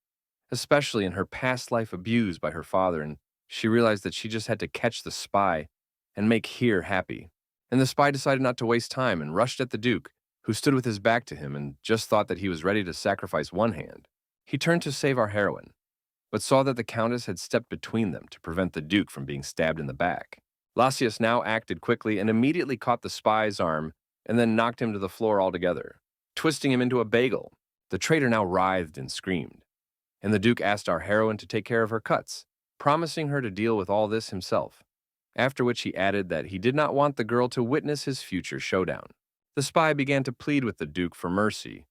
especially in her past life abused by her father, and she realized that she just had to catch the spy and make Hiet happy. And the spy decided not to waste time and rushed at the Duke, who stood with his back to him and just thought that he was ready to sacrifice one hand. He turned to save our heroine, but saw that the Countess had stepped between them to prevent the Duke from being stabbed in the back. Lasius now acted quickly and immediately caught the spy's arm and then knocked him to the floor altogether, twisting him into a bagel. The traitor now writhed and screamed, and the Duke asked our heroine to take care of her cuts, promising her to deal with all this himself, after which he added that he did not want the girl to witness his future showdown. The spy began to plead with the Duke for mercy,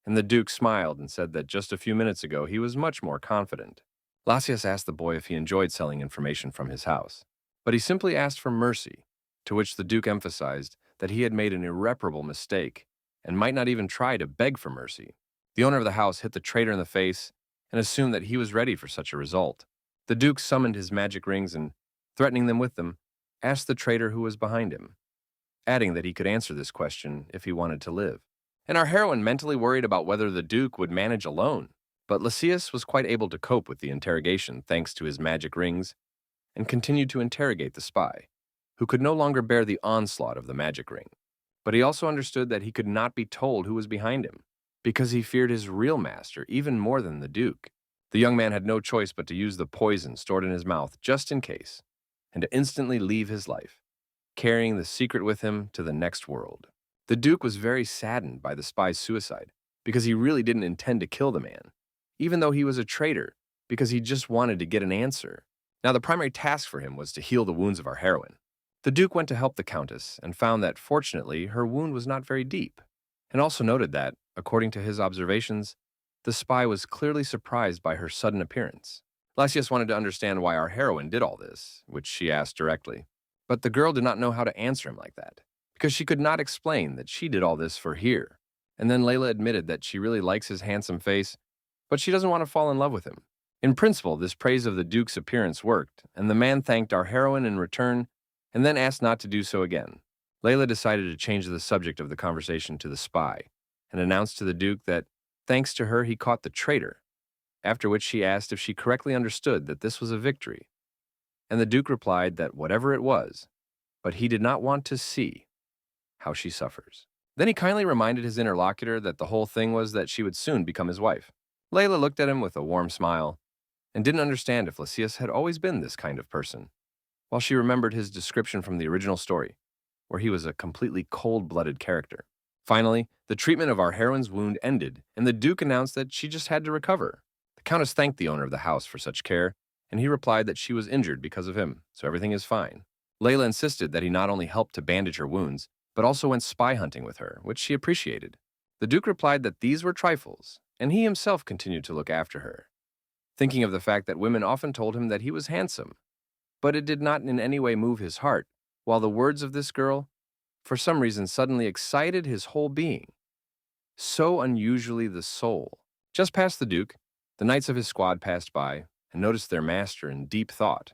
and the Duke smiled and said that just a few minutes ago he was much more confident. Lasius asked the boy if he enjoyed selling information from his house, but he simply asked for mercy, to which the Duke emphasized that he had made an irreparable mistake and might not even try to beg for mercy. The owner of the house hit the traitor in the face and assumed that he was ready for such a result. The Duke summoned his magic rings and, threatening them with them, asked the traitor who was behind him, adding that he could answer this question if he wanted to live. And our heroine mentally worried about whether the Duke would manage alone, but Lasius was quite able to cope with the interrogation thanks to his magic rings and continued to interrogate the spy, who could no longer bear the onslaught of the magic ring. But he also understood that he could not be told who was behind him, because he feared his real master even more than the Duke. The young man had no choice but to use the poison stored in his mouth just in case, and to instantly leave his life, carrying the secret with him to the next world. The Duke was very saddened by the spy's suicide, because he really didn't intend to kill the man, even though he was a traitor, because he just wanted to get an answer. Now the primary task for him was to heal the wounds of our heroine. The Duke went to help the Countess and found that, fortunately, her wound was not very deep, and also noted that, according to his observations, the spy was clearly surprised by her sudden appearance. Lasius wanted to understand why our heroine did all this, which she asked directly. But the girl did not know how to answer him like that, because she could not explain that she did all this for Hiet, and then Layla admitted that she really likes his handsome face, but she doesn't want to fall in love with him. In principle, this praise of the Duke's appearance worked, and the man thanked our heroine in return and then asked not to do so again. Layla decided to change the subject of the conversation to the spy and announced to the Duke that, thanks to her, he caught the traitor, after which she asked if she correctly understood that this was a victory. And the Duke replied that whatever it was, but he did not want to see how she suffers. Then he kindly reminded his interlocutor that the whole thing was that she would soon become his wife. Layla looked at him with a warm smile and didn't understand if Lysias had always been this kind of person, while she remembered his description from the original story, where he was a completely cold-blooded character. Finally, the treatment of our heroine's wound ended, and the Duke announced that she just had to recover. The Countess thanked the owner of the house for such care, and he replied that she was injured because of him, so everything is fine. Layla insisted that he not only helped to bandage her wounds, but also went spy hunting with her, which she appreciated. The Duke replied that these were trifles, and he himself continued to look after her, thinking of the fact that women often told him that he was handsome, but it did not in any way move his heart, while the words of this girl, for some reason, suddenly excited his whole being. So unusually the soul. Just past the Duke, the knights of his squad passed by and noticed their master in deep thought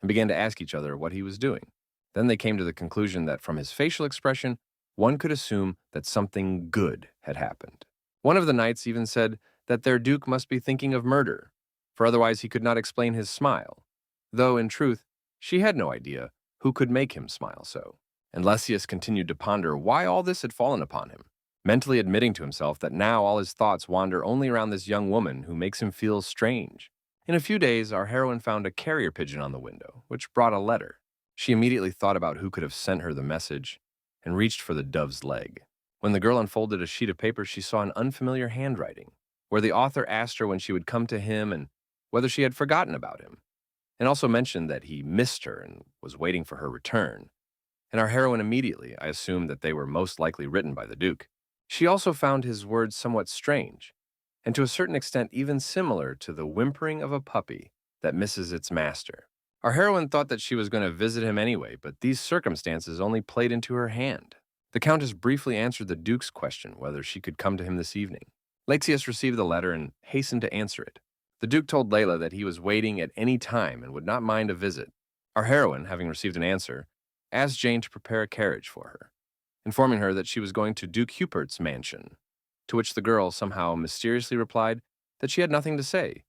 and began to ask each other what he was doing. Then they came to the conclusion that from his facial expression, one could assume that something good had happened. One of the knights even said that their Duke must be thinking of murder, for otherwise he could not explain his smile, though, in truth, she had no idea who could make him smile so. And Lysias continued to ponder why all this had fallen upon him, mentally admitting to himself that now all his thoughts wander only around this young woman who makes him feel strange. In a few days, our heroine found a carrier pigeon on the window, which brought a letter. She immediately thought about who could have sent her the message and reached for the dove's leg. When the girl unfolded a sheet of paper, she saw an unfamiliar handwriting, where the author asked her when she would come to him and whether she had forgotten about him, and also mentioned that he missed her and was waiting for her return. And our heroine immediately, I assumed that they were most likely written by the Duke. She also found his words somewhat strange, and to a certain extent even similar to the whimpering of a puppy that misses its master. Our heroine thought that she was going to visit him anyway, but these circumstances only played into her hand. The Countess briefly answered the Duke's question whether she could come to him this evening. Lysias received the letter and hastened to answer it. The Duke told Layla that he was waiting at any time and would not mind a visit. Our heroine, having received an answer, asked Jane to prepare a carriage for her, informing her that she was going to Duke Hupert's mansion, to which the girl somehow mysteriously replied that she had nothing to say,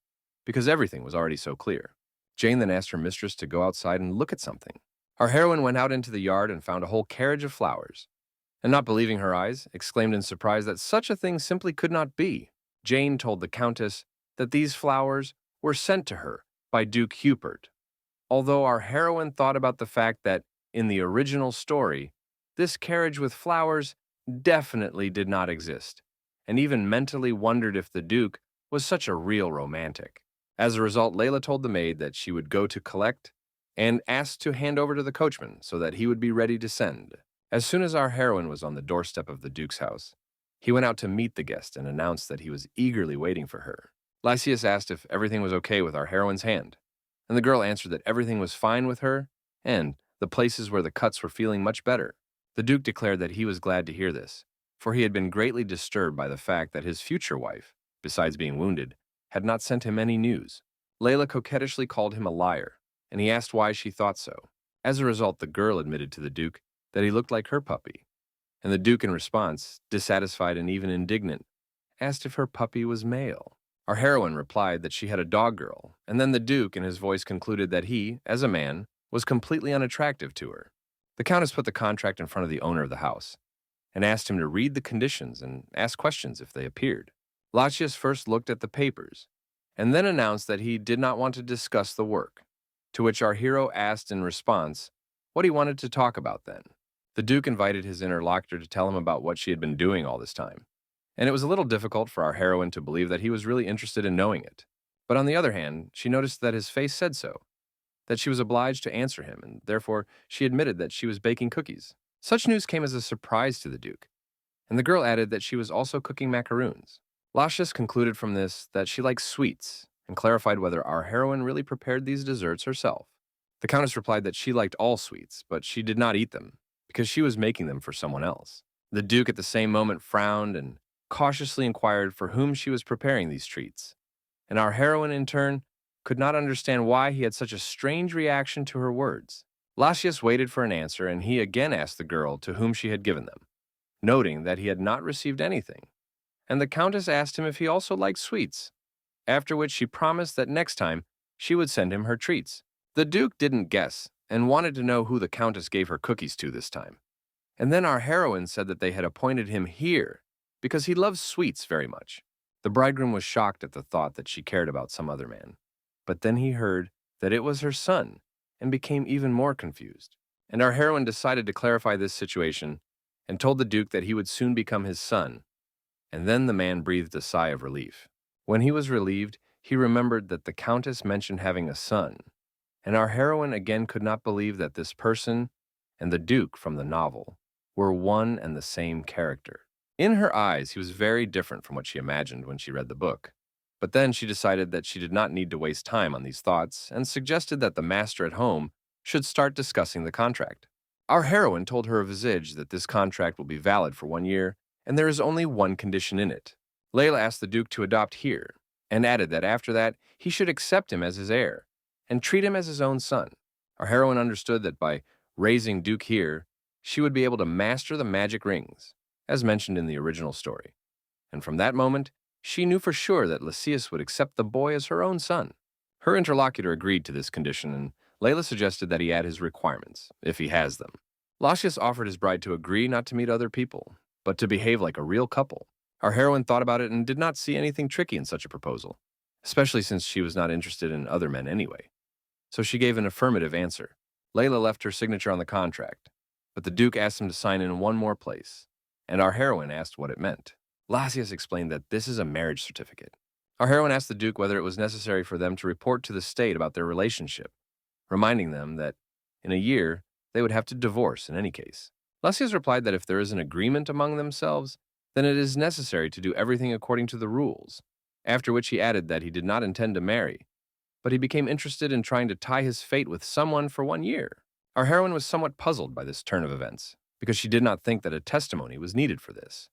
because everything was already so clear. Jane then asked her mistress to go outside and look at something. Our heroine went out into the yard and found a whole carriage of flowers, and not believing her eyes, exclaimed in surprise that such a thing simply could not be. Jane told the Countess that these flowers were sent to her by Duke Hupert, although our heroine thought about the fact that, in the original story, this carriage with flowers definitely did not exist, and even mentally wondered if the Duke was such a real romantic. As a result, Layla told the maid that she would go to collect and asked to hand over to the coachman so that he would be ready to send. As soon as our heroine was on the doorstep of the Duke's house, he went out to meet the guest and announced that he was eagerly waiting for her. Lysias asked if everything was okay with our heroine's hand, and the girl answered that everything was fine with her and the places where the cuts were feeling much better. The Duke declared that he was glad to hear this, for he had been greatly disturbed by the fact that his future wife, besides being wounded, had not sent him any news. Layla coquettishly called him a liar, and he asked why she thought so. As a result, the girl admitted to the Duke that he looked like her puppy, and the Duke, in response, dissatisfied and even indignant, asked if her puppy was male. Our heroine replied that she had a dog girl, and then the Duke, in his voice, concluded that he, as a man, was completely unattractive to her. The Countess put the contract in front of the owner of the house and asked him to read the conditions and ask questions if they appeared. Lysias first looked at the papers and then announced that he did not want to discuss the work, to which our hero asked in response what he wanted to talk about then. The Duke invited his interlocutor to tell him about what she had been doing all this time, and it was a little difficult for our heroine to believe that he was really interested in knowing it. But on the other hand, she noticed that his face said so, that she was obliged to answer him, and therefore she admitted that she was baking cookies. Such news came as a surprise to the Duke, and the girl added that she was also cooking macaroons. Lysias concluded from this that she likes sweets, and clarified whether our heroine really prepared these desserts herself. The Countess replied that she liked all sweets, but she did not eat them, because she was making them for someone else. The Duke at the same moment frowned and cautiously inquired for whom she was preparing these treats. And our heroine, in turn, could not understand why he had such a strange reaction to her words. Lasius waited for an answer, and he again asked the girl to whom she had given them, noting that he had not received anything. And the Countess asked him if he also liked sweets, after which she promised that next time she would send him her treats. The Duke didn't guess and wanted to know who the Countess gave her cookies to this time. And then our heroine said that they had appointed him here because he loves sweets very much. The bridegroom was shocked at the thought that she cared about some other man. But then he heard that it was her son and became even more confused. And our heroine decided to clarify this situation and told the Duke that he would soon become his son. And then the man breathed a sigh of relief. When he was relieved, he remembered that the Countess mentioned having a son. And our heroine again could not believe that this person and the Duke from the novel were one and the same character. In her eyes, he was very different from what she imagined when she read the book. But then she decided that she did not need to waste time on these thoughts and suggested that the master at home should start discussing the contract. Our heroine told her visage that this contract will be valid for 1 year, and there is only one condition in it. Layla asked the Duke to adopt here, and added that after that he should accept him as his heir and treat him as his own son. Our heroine understood that by raising Duke here, she would be able to master the magic rings, as mentioned in the original story. And from that moment, she knew for sure that Lysias would accept the boy as her own son. Her interlocutor agreed to this condition, and Layla suggested that he add his requirements, if he has them. Lysias offered his bride to agree not to meet other people, but to behave like a real couple. Our heroine thought about it and did not see anything tricky in such a proposal, especially since she was not interested in other men anyway. So she gave an affirmative answer. Layla left her signature on the contract, but the Duke asked him to sign in one more place, and our heroine asked what it meant. Lysias explained that this is a marriage certificate. Our heroine asked the Duke whether it was necessary for them to report to the state about their relationship, reminding them that in a year they would have to divorce in any case. Lysias replied that if there is an agreement among themselves, then it is necessary to do everything according to the rules, after which he added that he did not intend to marry, but he became interested in trying to tie his fate with someone for 1 year. Our heroine was somewhat puzzled by this turn of events, because she did not think that a testimony was needed for this.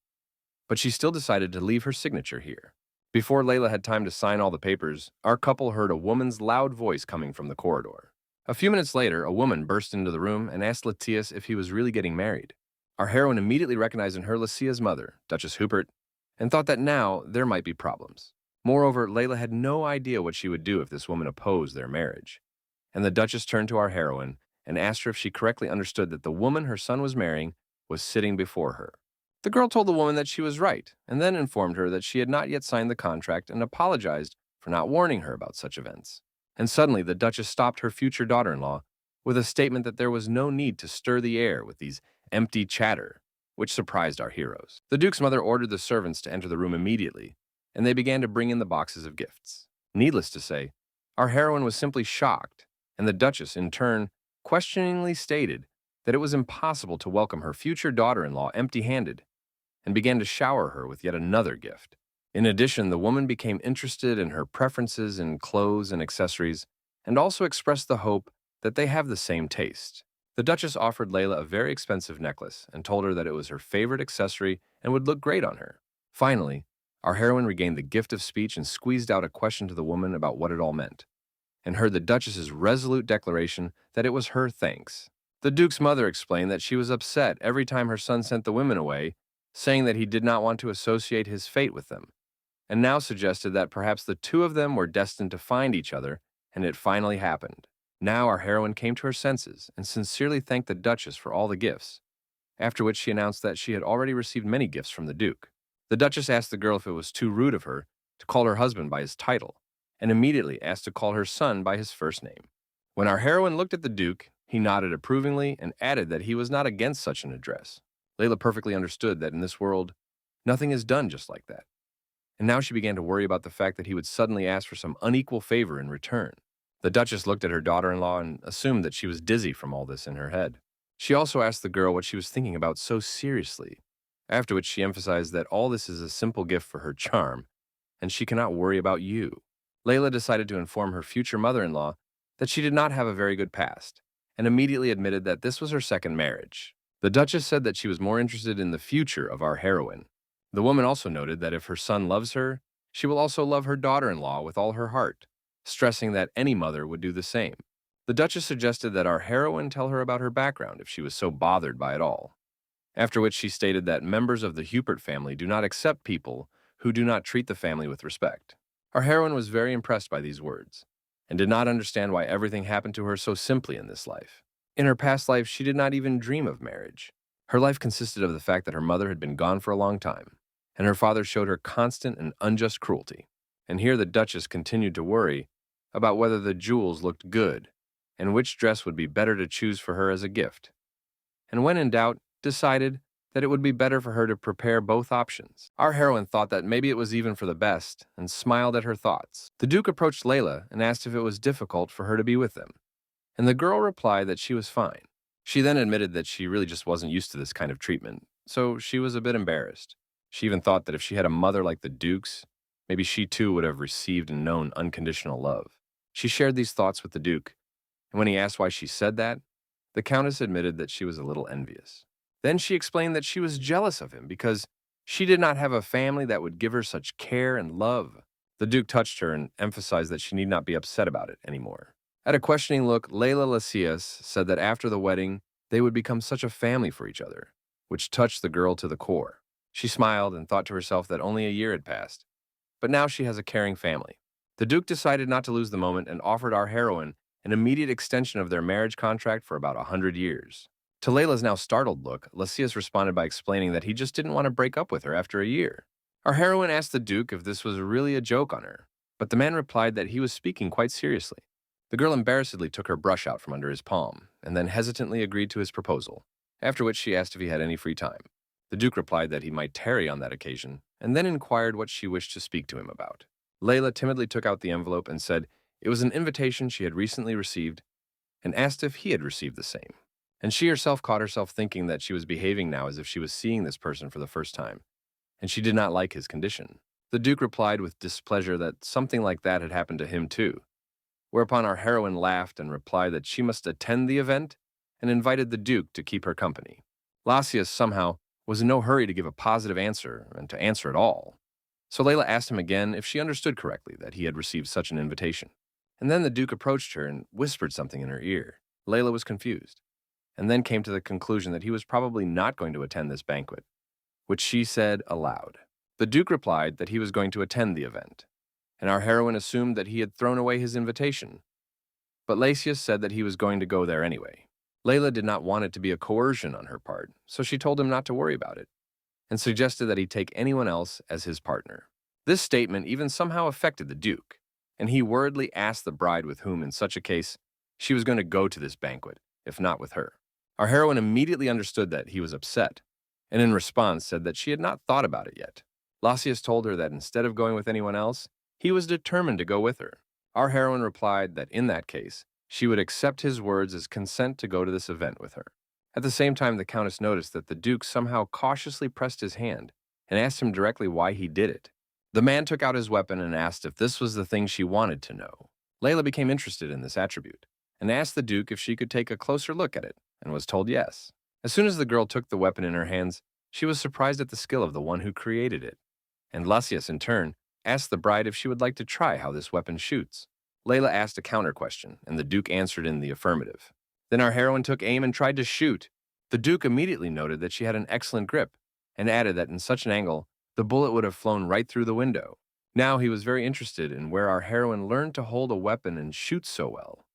But she still decided to leave her signature here. Before Layla had time to sign all the papers, our couple heard a woman's loud voice coming from the corridor. A few minutes later, a woman burst into the room and asked Lysias if he was really getting married. Our heroine immediately recognized in her Lysia's mother, Duchess Hubert, and thought that now there might be problems. Moreover, Layla had no idea what she would do if this woman opposed their marriage. And the Duchess turned to our heroine and asked her if she correctly understood that the woman her son was marrying was sitting before her. The girl told the woman that she was right, and then informed her that she had not yet signed the contract and apologized for not warning her about such events. And suddenly the Duchess stopped her future daughter-in-law with a statement that there was no need to stir the air with these empty chatter, which surprised our heroes. The Duke's mother ordered the servants to enter the room immediately, and they began to bring in the boxes of gifts. Needless to say, our heroine was simply shocked, and the Duchess, in turn, questioningly stated that it was impossible to welcome her future daughter-in-law empty-handed, and began to shower her with yet another gift. In addition, the woman became interested in her preferences in clothes and accessories, and also expressed the hope that they have the same taste. The Duchess offered Layla a very expensive necklace and told her that it was her favorite accessory and would look great on her. Finally, our heroine regained the gift of speech and squeezed out a question to the woman about what it all meant, and heard the Duchess's resolute declaration that it was her thanks. The Duke's mother explained that she was upset every time her son sent the women away, saying that he did not want to associate his fate with them, and now suggested that perhaps the two of them were destined to find each other, and it finally happened. Now our heroine came to her senses and sincerely thanked the Duchess for all the gifts, after which she announced that she had already received many gifts from the Duke. The Duchess asked the girl if it was too rude of her to call her husband by his title, and immediately asked to call her son by his first name. When our heroine looked at the Duke, he nodded approvingly and added that he was not against such an address. Layla perfectly understood that in this world, nothing is done just like that. And now she began to worry about the fact that he would suddenly ask for some unequal favor in return. The Duchess looked at her daughter-in-law and assumed that she was dizzy from all this in her head. She also asked the girl what she was thinking about so seriously, after which she emphasized that all this is a simple gift for her charm, and she cannot worry about you. Layla decided to inform her future mother-in-law that she did not have a very good past, and immediately admitted that this was her second marriage. The Duchess said that she was more interested in the future of our heroine, The woman also noted that if her son loves her, she will also love her daughter-in-law with all her heart, stressing that any mother would do the same. The Duchess suggested that our heroine tell her about her background if she was so bothered by it all, after which she stated that members of the Hupert family do not accept people who do not treat the family with respect. Our heroine was very impressed by these words, and did not understand why everything happened to her so simply in this life. In her past life, she did not even dream of marriage. Her life consisted of the fact that her mother had been gone for a long time, and her father showed her constant and unjust cruelty. And here the Duchess continued to worry about whether the jewels looked good, and which dress would be better to choose for her as a gift. And when in doubt, decided that it would be better for her to prepare both options. Our heroine thought that maybe it was even for the best, and smiled at her thoughts. The Duke approached Layla and asked if it was difficult for her to be with them, and the girl replied that she was fine. She then admitted that she really just wasn't used to this kind of treatment, so she was a bit embarrassed. She even thought that if she had a mother like the Duke's, maybe she too would have received and known unconditional love. She shared these thoughts with the Duke, and when he asked why she said that, the Countess admitted that she was a little envious. Then she explained that she was jealous of him because she did not have a family that would give her such care and love. The Duke touched her and emphasized that she need not be upset about it anymore. At a questioning look, Layla Lacias said that after the wedding, they would become such a family for each other, which touched the girl to the core. She smiled and thought to herself that only a year had passed, but now she has a caring family. The Duke decided not to lose the moment and offered our heroine an immediate extension of their marriage contract for about 100 years. To Layla's now startled look, Lacias responded by explaining that he just didn't want to break up with her after a year. Our heroine asked the Duke if this was really a joke on her, but the man replied that he was speaking quite seriously. The girl embarrassedly took her brush out from under his palm, and then hesitantly agreed to his proposal, after which she asked if he had any free time. The Duke replied that he might tarry on that occasion, and then inquired what she wished to speak to him about. Layla timidly took out the envelope and said it was an invitation she had recently received, and asked if he had received the same. And she herself caught herself thinking that she was behaving now as if she was seeing this person for the first time, and she did not like his condition. The Duke replied with displeasure that something like that had happened to him too, whereupon our heroine laughed and replied that she must attend the event and invited the Duke to keep her company. Lacias somehow was in no hurry to give a positive answer and to answer at all, so Layla asked him again if she understood correctly that he had received such an invitation. And then the Duke approached her and whispered something in her ear. Layla was confused, and then came to the conclusion that he was probably not going to attend this banquet, which she said aloud. The Duke replied that he was going to attend the event, and our heroine assumed that he had thrown away his invitation, but Lacias said that he was going to go there anyway. Layla did not want it to be a coercion on her part, so she told him not to worry about it, and suggested that he take anyone else as his partner. This statement even somehow affected the Duke, and he worriedly asked the bride with whom, in such a case, she was going to go to this banquet, if not with her. Our heroine immediately understood that he was upset, and in response said that she had not thought about it yet. Lacias told her that instead of going with anyone else, he was determined to go with her. Our heroine replied that in that case, she would accept his words as consent to go to this event with her. At the same time, the Countess noticed that the Duke somehow cautiously pressed his hand and asked him directly why he did it. The man took out his weapon and asked if this was the thing she wanted to know. Layla became interested in this attribute and asked the Duke if she could take a closer look at it, and was told yes. As soon as the girl took the weapon in her hands, she was surprised at the skill of the one who created it, and Lacias, in turn, asked the bride if she would like to try how this weapon shoots. Layla asked a counter question, and the Duke answered in the affirmative. Then our heroine took aim and tried to shoot. The Duke immediately noted that she had an excellent grip, and added that in such an angle, the bullet would have flown right through the window. Now he was very interested in where our heroine learned to hold a weapon and shoot so well,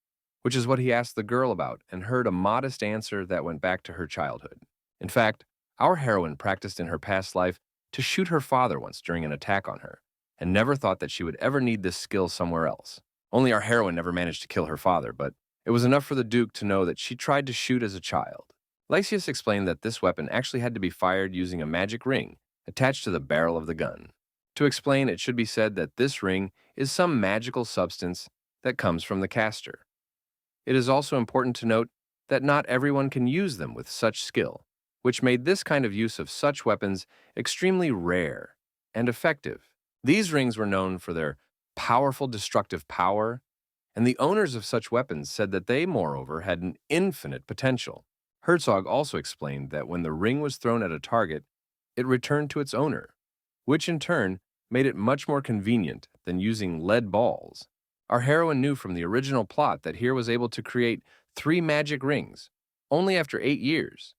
which is what he asked the girl about, and heard a modest answer that went back to her childhood. In fact, our heroine practiced in her past life to shoot her father once during an attack on her, and never thought that she would ever need this skill somewhere else. Only our heroine never managed to kill her father, but it was enough for the Duke to know that she tried to shoot as a child. Lacias explained that this weapon actually had to be fired using a magic ring attached to the barrel of the gun. To explain, it should be said that this ring is some magical substance that comes from the caster. It is also important to note that not everyone can use them with such skill, which made this kind of use of such weapons extremely rare and effective. These rings were known for their powerful destructive power, and the owners of such weapons said that they, moreover, had an infinite potential. Herzog also explained that when the ring was thrown at a target, it returned to its owner, which in turn made it much more convenient than using lead balls. Our heroine knew from the original plot that Hiet was able to create 3 magic rings, only after 8 years,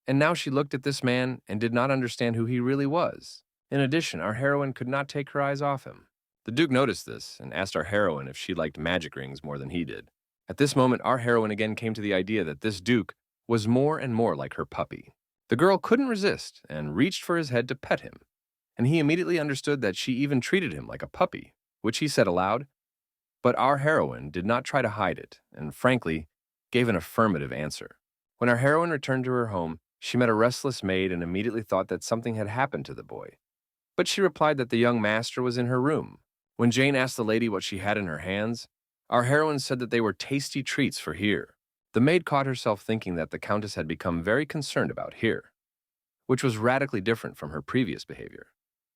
and now she looked at this man and did not understand who he really was. In addition, our heroine could not take her eyes off him. The Duke noticed this and asked our heroine if she liked magic rings more than he did. At this moment, our heroine again came to the idea that this Duke was more and more like her puppy. The girl couldn't resist and reached for his head to pet him, and he immediately understood that she even treated him like a puppy, which he said aloud. But our heroine did not try to hide it, and frankly, gave an affirmative answer. When our heroine returned to her home, she met a restless maid and immediately thought that something had happened to the boy. But she replied that the young master was in her room. When Jane asked the lady what she had in her hands, our heroine said that they were tasty treats for Hiet. The maid caught herself thinking that the Countess had become very concerned about Hiet, which was radically different from her previous behavior.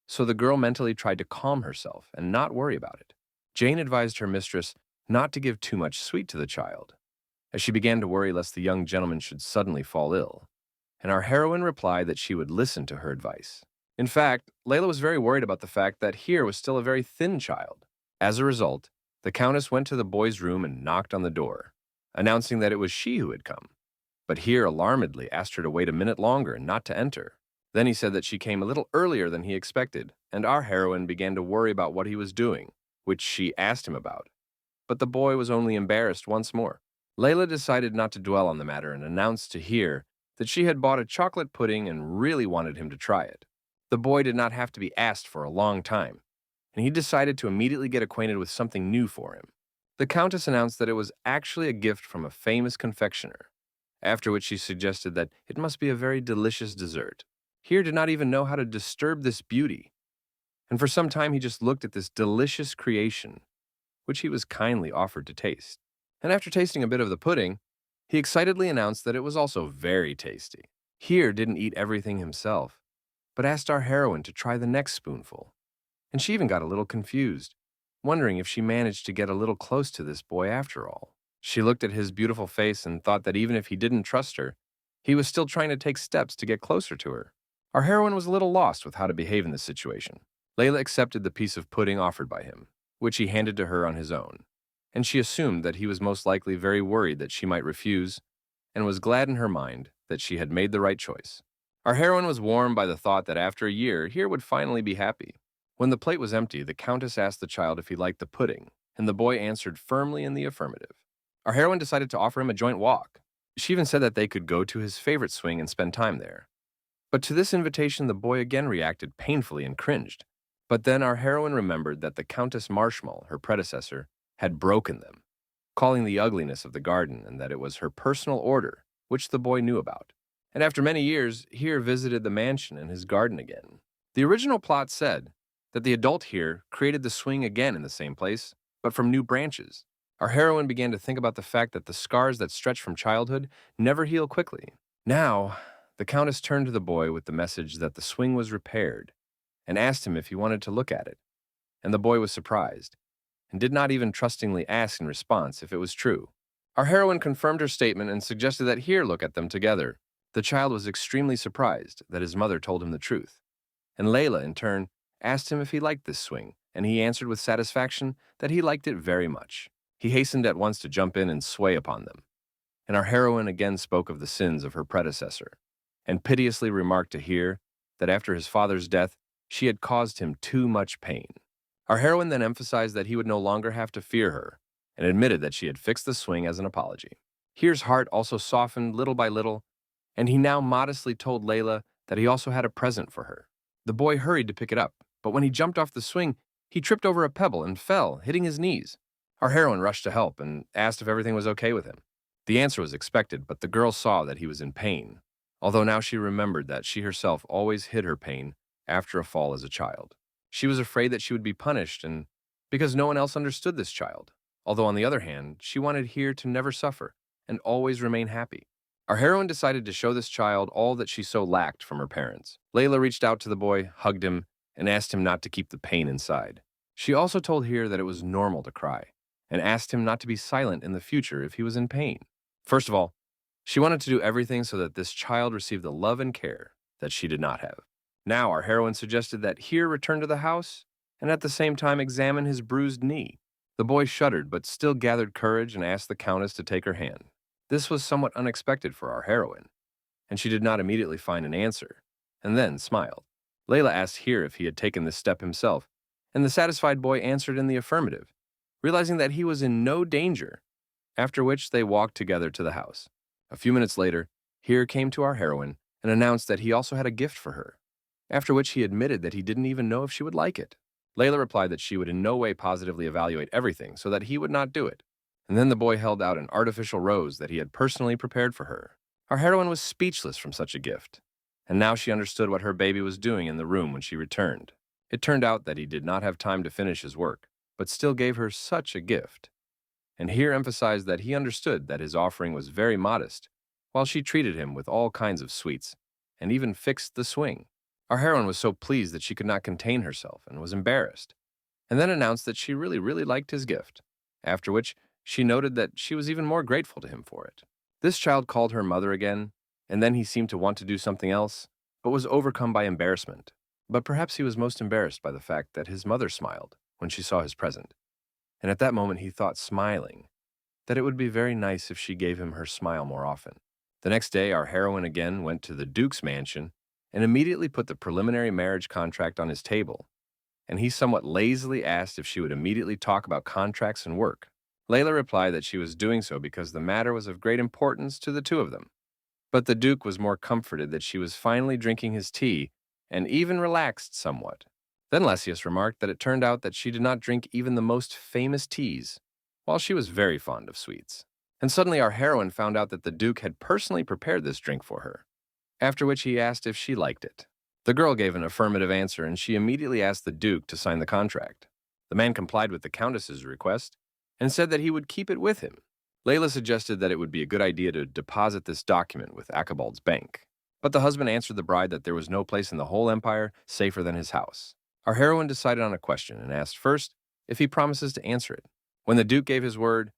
So the girl mentally tried to calm herself and not worry about it. Jane advised her mistress not to give too much sweet to the child, as she began to worry lest the young gentleman should suddenly fall ill, and our heroine replied that she would listen to her advice. In fact, Layla was very worried about the fact that Hiet was still a very thin child. As a result, the Countess went to the boy's room and knocked on the door, announcing that it was she who had come. But Hiet alarmedly asked her to wait a minute longer and not to enter. Then he said that she came a little earlier than he expected, and our heroine began to worry about what he was doing, which she asked him about. But the boy was only embarrassed once more. Layla decided not to dwell on the matter and announced to Hiet that she had bought a chocolate pudding and really wanted him to try it. The boy did not have to be asked for a long time, and he decided to immediately get acquainted with something new for him. The Countess announced that it was actually a gift from a famous confectioner, after which she suggested that it must be a very delicious dessert. Hiet did not even know how to disturb this beauty, and for some time he just looked at this delicious creation, which he was kindly offered to taste. And after tasting a bit of the pudding, he excitedly announced that it was also very tasty. Hiet didn't eat everything himself, but asked our heroine to try the next spoonful. And she even got a little confused, wondering if she managed to get a little close to this boy after all. She looked at his beautiful face and thought that even if he didn't trust her, he was still trying to take steps to get closer to her. Our heroine was a little lost with how to behave in this situation. Layla accepted the piece of pudding offered by him, which he handed to her on his own, and she assumed that he was most likely very worried that she might refuse, and was glad in her mind that she had made the right choice. Our heroine was warmed by the thought that after a year, Hiet would finally be happy. When the plate was empty, the Countess asked the child if he liked the pudding, and the boy answered firmly in the affirmative. Our heroine decided to offer him a joint walk. She even said that they could go to his favorite swing and spend time there. But to this invitation, the boy again reacted painfully and cringed. But then our heroine remembered that the Countess Marshmallow, her predecessor, had broken them, calling the ugliness of the garden and that it was her personal order, which the boy knew about. And after many years, Hiet visited the mansion and his garden again. The original plot said that the adult Hiet created the swing again in the same place, but from new branches. Our heroine began to think about the fact that the scars that stretch from childhood never heal quickly. Now, the Countess turned to the boy with the message that the swing was repaired and asked him if he wanted to look at it. And the boy was surprised and did not even trustingly ask in response if it was true. Our heroine confirmed her statement and suggested that Hiet look at them together. The child was extremely surprised that his mother told him the truth. And Layla, in turn, asked him if he liked this swing, and he answered with satisfaction that he liked it very much. He hastened at once to jump in and sway upon them. And our heroine again spoke of the sins of her predecessor, and piteously remarked to Hiet that after his father's death, she had caused him too much pain. Our heroine then emphasized that he would no longer have to fear her, and admitted that she had fixed the swing as an apology. Hiet's heart also softened little by little, and he now modestly told Layla that he also had a present for her. The boy hurried to pick it up, but when he jumped off the swing, he tripped over a pebble and fell, hitting his knees. Our heroine rushed to help and asked if everything was okay with him. The answer was expected, but the girl saw that he was in pain, although now she remembered that she herself always hid her pain after a fall as a child. She was afraid that she would be punished, and because no one else understood this child, although on the other hand, she wanted Hiet to never suffer and always remain happy. Our heroine decided to show this child all that she so lacked from her parents. Layla reached out to the boy, hugged him, and asked him not to keep the pain inside. She also told Hiet that it was normal to cry, and asked him not to be silent in the future if he was in pain. First of all, she wanted to do everything so that this child received the love and care that she did not have. Now our heroine suggested that Here return to the house and at the same time examine his bruised knee. The boy shuddered but still gathered courage and asked the Countess to take her hand. This was somewhat unexpected for our heroine, and she did not immediately find an answer, and then smiled. Layla asked Here if he had taken this step himself, and the satisfied boy answered in the affirmative, realizing that he was in no danger, after which they walked together to the house. A few minutes later, Here came to our heroine and announced that he also had a gift for her, after which he admitted that he didn't even know if she would like it. Layla replied that she would in no way positively evaluate everything so that he would not do it, and then the boy held out an artificial rose that he had personally prepared for her. Our heroine was speechless from such a gift, and now she understood what her baby was doing in the room when she returned. It turned out that he did not have time to finish his work, but still gave her such a gift. And Here emphasized that he understood that his offering was very modest, while she treated him with all kinds of sweets, and even fixed the swing. Our heroine was so pleased that she could not contain herself and was embarrassed, and then announced that she really liked his gift, after which she noted that she was even more grateful to him for it. This child called her mother again, and then he seemed to want to do something else, but was overcome by embarrassment. But perhaps he was most embarrassed by the fact that his mother smiled when she saw his present. And at that moment he thought, smiling, that it would be very nice if she gave him her smile more often. The next day, our heroine again went to the Duke's mansion and immediately put the preliminary marriage contract on his table, and he somewhat lazily asked if she would immediately talk about contracts and work. Layla replied that she was doing so because the matter was of great importance to the two of them. But the Duke was more comforted that she was finally drinking his tea and even relaxed somewhat. Then Lysias remarked that it turned out that she did not drink even the most famous teas, while she was very fond of sweets. And suddenly our heroine found out that the Duke had personally prepared this drink for her, after which he asked if she liked it. The girl gave an affirmative answer, and she immediately asked the Duke to sign the contract. The man complied with the Countess's request and said that he would keep it with him. Layla suggested that it would be a good idea to deposit this document with Achabald's bank, but the husband answered the bride that there was no place in the whole empire safer than his house. Our heroine decided on a question and asked first if he promises to answer it. When the Duke gave his word,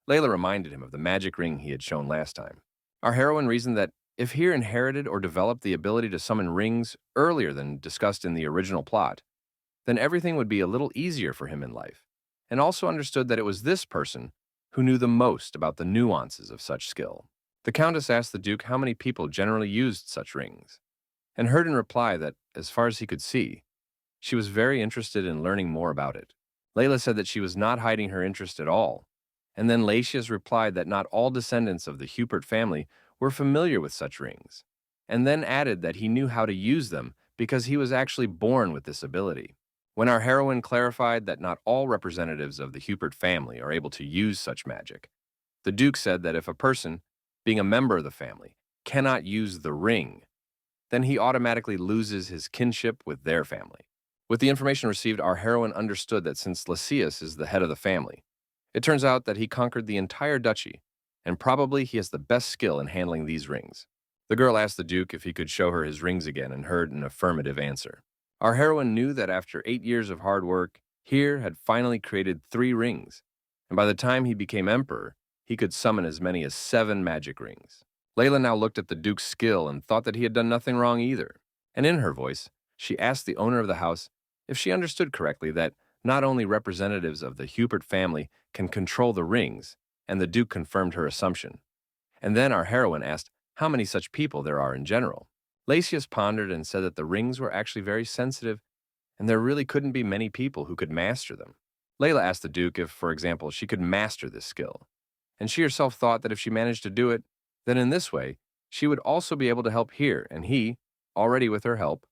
Layla reminded him of the magic ring he had shown last time. Our heroine reasoned that if Here inherited or developed the ability to summon rings earlier than discussed in the original plot, then everything would be a little easier for him in life, and also understood that it was this person who knew the most about the nuances of such skill. The Countess asked the Duke how many people generally used such rings, and heard in reply that, as far as he could see, she was very interested in learning more about it. Layla said that she was not hiding her interest at all, and then Lysias replied that not all descendants of the Hupert family were familiar with such rings, and then added that he knew how to use them because he was actually born with this ability. When our heroine clarified that not all representatives of the Hupert family are able to use such magic, the Duke said that if a person, being a member of the family, cannot use the ring, then he automatically loses his kinship with their family. With the information received, our heroine understood that since Lysias is the head of the family, it turns out that he conquered the entire duchy, and probably he has the best skill in handling these rings. The girl asked the Duke if he could show her his rings again and heard an affirmative answer. Our heroine knew that after 8 years of hard work, Here had finally created 3 rings, and by the time he became emperor, he could summon as many as 7 magic rings. Layla now looked at the Duke's skill and thought that he had done nothing wrong either, and in her voice, she asked the owner of the house if she understood correctly that not only representatives of the Hupert family can control the rings, and the Duke confirmed her assumption. And then our heroine asked how many such people there are in general. Lysias pondered and said that the rings were actually very sensitive, and there really couldn't be many people who could master them. Layla asked the Duke if, for example, she could master this skill, and she herself thought that if she managed to do it, then in this way, she would also be able to help Here, and he, already with her help,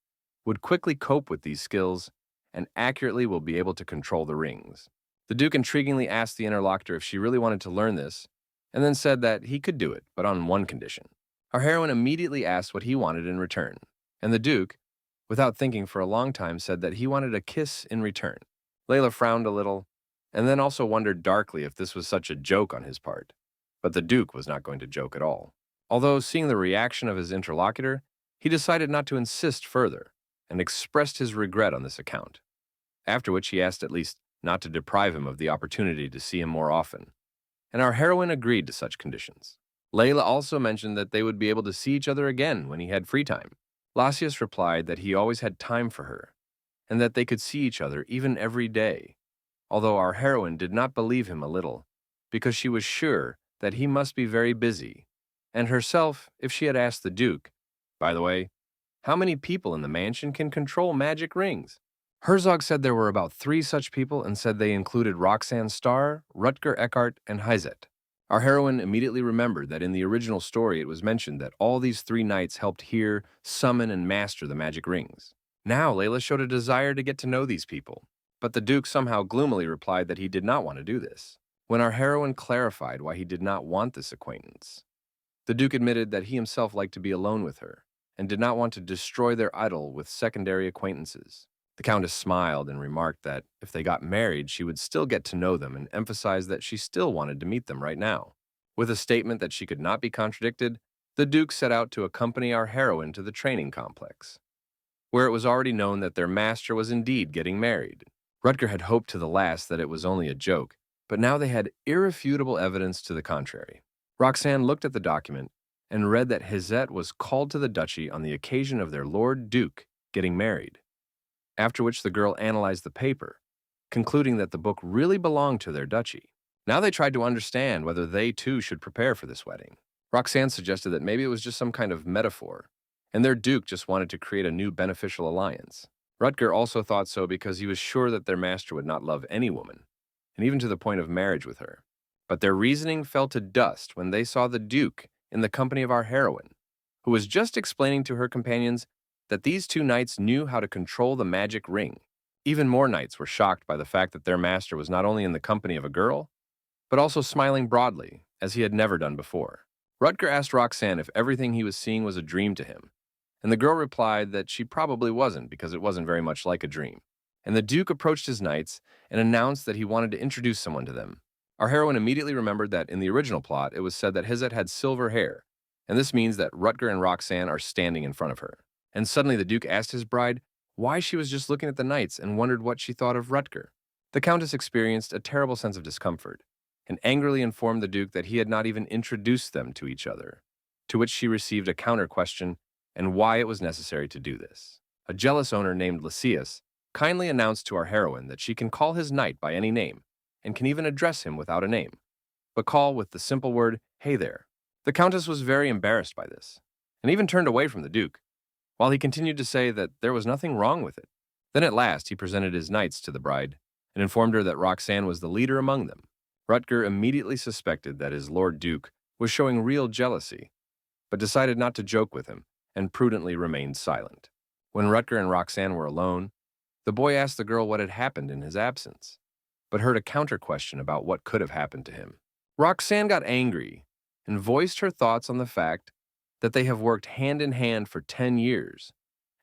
would quickly cope with these skills and accurately will be able to control the rings. The Duke intriguingly asked the interlocutor if she really wanted to learn this, and then said that he could do it, but on one condition. Our heroine immediately asked what he wanted in return, and the Duke, without thinking for a long time, said that he wanted a kiss in return. Layla frowned a little, and then also wondered darkly if this was such a joke on his part. But the Duke was not going to joke at all. Although, seeing the reaction of his interlocutor, he decided not to insist further, and expressed his regret on this account, after which he asked at least not to deprive him of the opportunity to see him more often, and our heroine agreed to such conditions. Layla also mentioned that they would be able to see each other again when he had free time, Lysias replied that he always had time for her, and that they could see each other even every day, although our heroine did not believe him a little, because she was sure that he must be very busy, and herself, if she had asked the Duke, "By the way, how many people in the mansion can control magic rings?" Herzog said there were about 3 such people and said they included Roxanne Starr, Rutger Eckhart, and Hiet. Our heroine immediately remembered that in the original story it was mentioned that all these 3 knights helped hear, summon, and master the magic rings. Now Layla showed a desire to get to know these people, but the Duke somehow gloomily replied that he did not want to do this. When our heroine clarified why he did not want this acquaintance, the Duke admitted that he himself liked to be alone with her and did not want to destroy their idyll with secondary acquaintances. The Countess smiled and remarked that if they got married, she would still get to know them and emphasized that she still wanted to meet them right now. With a statement that she could not be contradicted, the Duke set out to accompany our heroine to the training complex, where it was already known that their master was indeed getting married. Rutger had hoped to the last that it was only a joke, but now they had irrefutable evidence to the contrary. Roxanne looked at the document and read that Hiet was called to the duchy on the occasion of their Lord Duke getting married, after which the girl analyzed the paper, concluding that the book really belonged to their duchy. Now they tried to understand whether they too should prepare for this wedding. Roxanne suggested that maybe it was just some kind of metaphor, and their Duke just wanted to create a new beneficial alliance. Rutger also thought so because he was sure that their master would not love any woman, and even to the point of marriage with her. But their reasoning fell to dust when they saw the Duke in the company of our heroine, who was just explaining to her companions that these 2 knights knew how to control the magic ring. Even more knights were shocked by the fact that their master was not only in the company of a girl, but also smiling broadly, as he had never done before. Rutger asked Roxanne if everything he was seeing was a dream to him, and the girl replied that she probably wasn't because it wasn't very much like a dream. And the Duke approached his knights and announced that he wanted to introduce someone to them. Our heroine immediately remembered that in the original plot, it was said that Hiet had silver hair, and this means that Rutger and Roxanne are standing in front of her. And suddenly the Duke asked his bride why she was just looking at the knights and wondered what she thought of Rutger. The Countess experienced a terrible sense of discomfort and angrily informed the Duke that he had not even introduced them to each other, to which she received a counter-question and why it was necessary to do this. A jealous owner named Lysias kindly announced to our heroine that she can call his knight by any name and can even address him without a name, but call with the simple word, "Hey there." The Countess was very embarrassed by this and even turned away from the Duke, while he continued to say that there was nothing wrong with it. Then at last he presented his knights to the bride and informed her that Roxanne was the leader among them. Rutger immediately suspected that his Lord Duke was showing real jealousy, but decided not to joke with him and prudently remained silent. When Rutger and Roxanne were alone, the boy asked the girl what had happened in his absence, but heard a counter-question about what could have happened to him. Roxanne got angry and voiced her thoughts on the fact that they have worked hand in hand for 10 years,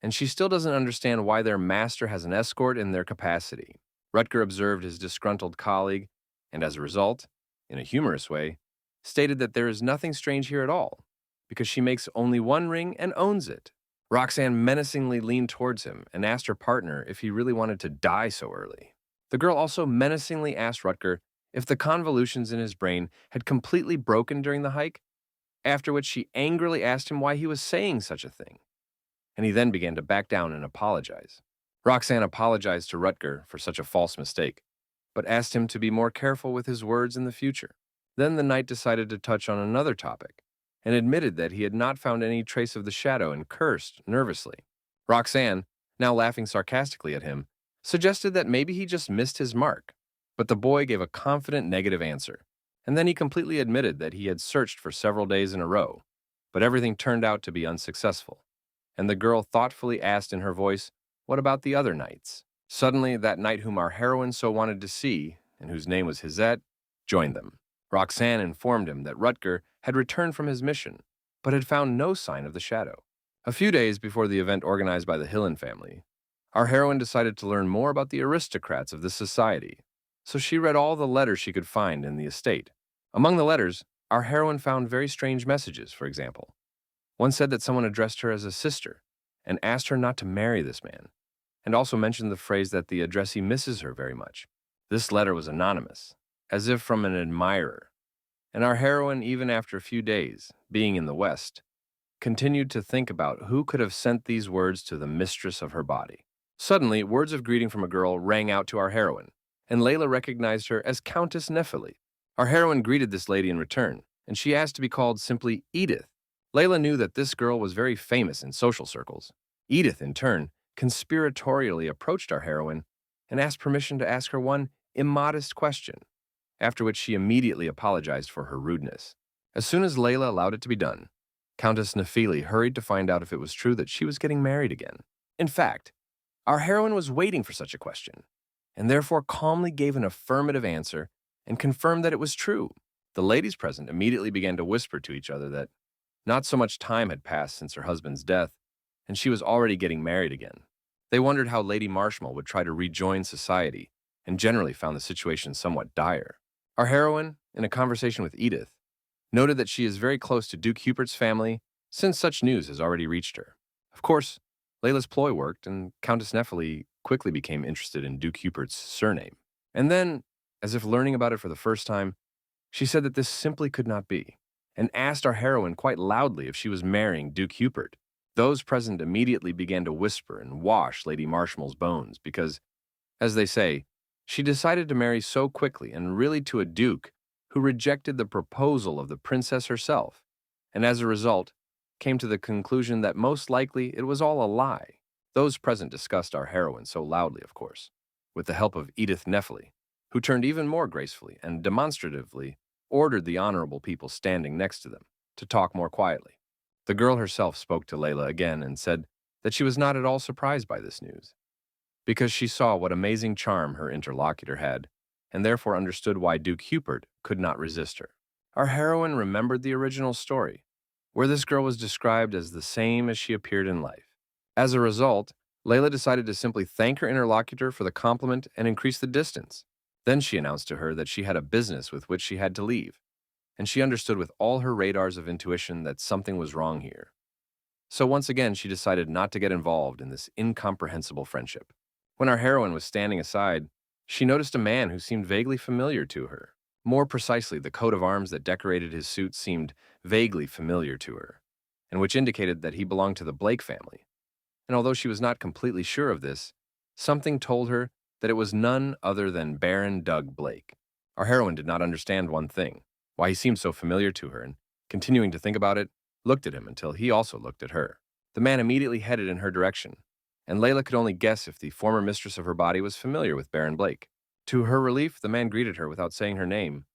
and she still doesn't understand why their master has an escort in their capacity. Rutger observed his disgruntled colleague, and as a result, in a humorous way, stated that there is nothing strange here at all, because she makes only 1 ring and owns it. Roxanne menacingly leaned towards him and asked her partner if he really wanted to die so early. The girl also menacingly asked Rutger if the convolutions in his brain had completely broken during the hike, after which she angrily asked him why he was saying such a thing, and he then began to back down and apologize. Roxanne apologized to Rutger for such a false mistake, but asked him to be more careful with his words in the future. Then the knight decided to touch on another topic, and admitted that he had not found any trace of the shadow and cursed nervously. Roxanne, now laughing sarcastically at him, suggested that maybe he just missed his mark, but the boy gave a confident negative answer, and then he completely admitted that he had searched for several days in a row, but everything turned out to be unsuccessful, and the girl thoughtfully asked in her voice, "What about the other knights?" Suddenly, that knight whom our heroine so wanted to see, and whose name was Hiet, joined them. Roxanne informed him that Rutger had returned from his mission, but had found no sign of the shadow. A few days before the event organized by the Hillen family, our heroine decided to learn more about the aristocrats of this society, so she read all the letters she could find in the estate. Among the letters, our heroine found very strange messages, for example. One said that someone addressed her as a sister and asked her not to marry this man, and also mentioned the phrase that the addressee misses her very much. This letter was anonymous, as if from an admirer, and our heroine, even after a few days, being in the West, continued to think about who could have sent these words to the mistress of her body. Suddenly, words of greeting from a girl rang out to our heroine, and Layla recognized her as Countess Nephili. Our heroine greeted this lady in return, and she asked to be called simply Edith. Layla knew that this girl was very famous in social circles. Edith, in turn, conspiratorially approached our heroine and asked permission to ask her one immodest question, after which she immediately apologized for her rudeness. As soon as Layla allowed it to be done, Countess Nephili hurried to find out if it was true that she was getting married again. In fact, our heroine was waiting for such a question, and therefore calmly gave an affirmative answer and confirmed that it was true. The ladies present immediately began to whisper to each other that not so much time had passed since her husband's death, and she was already getting married again. They wondered how Lady Marshmallow would try to rejoin society, and generally found the situation somewhat dire. Our heroine, in a conversation with Edith, noted that she is very close to Duke Hubert's family since such news has already reached her. Of course, Layla's ploy worked, and Countess Nephili quickly became interested in Duke Hubert's surname. And then, as if learning about it for the first time, she said that this simply could not be, and asked our heroine quite loudly if she was marrying Duke Hubert. Those present immediately began to whisper and wash Lady Marshmallow's bones because, as they say, she decided to marry so quickly and really to a duke who rejected the proposal of the princess herself, and as a result, came to the conclusion that most likely it was all a lie. Those present discussed our heroine so loudly, of course, with the help of Edith Nephili, who turned even more gracefully and demonstratively ordered the honorable people standing next to them to talk more quietly. The girl herself spoke to Layla again and said that she was not at all surprised by this news, because she saw what amazing charm her interlocutor had, and therefore understood why Duke Hubert could not resist her. Our heroine remembered the original story, where this girl was described as the same as she appeared in life. As a result, Layla decided to simply thank her interlocutor for the compliment and increase the distance. Then she announced to her that she had a business with which she had to leave, and she understood with all her radars of intuition that something was wrong here. So once again, she decided not to get involved in this incomprehensible friendship. When our heroine was standing aside, she noticed a man who seemed vaguely familiar to her. More precisely, the coat of arms that decorated his suit seemed vaguely familiar to her, and which indicated that he belonged to the Blake family. And although she was not completely sure of this, something told her that it was none other than Baron Doug Blake. Our heroine did not understand one thing, why he seemed so familiar to her, and, continuing to think about it, looked at him until he also looked at her. The man immediately headed in her direction, and Layla could only guess if the former mistress of her body was familiar with Baron Blake. To her relief, the man greeted her without saying her name,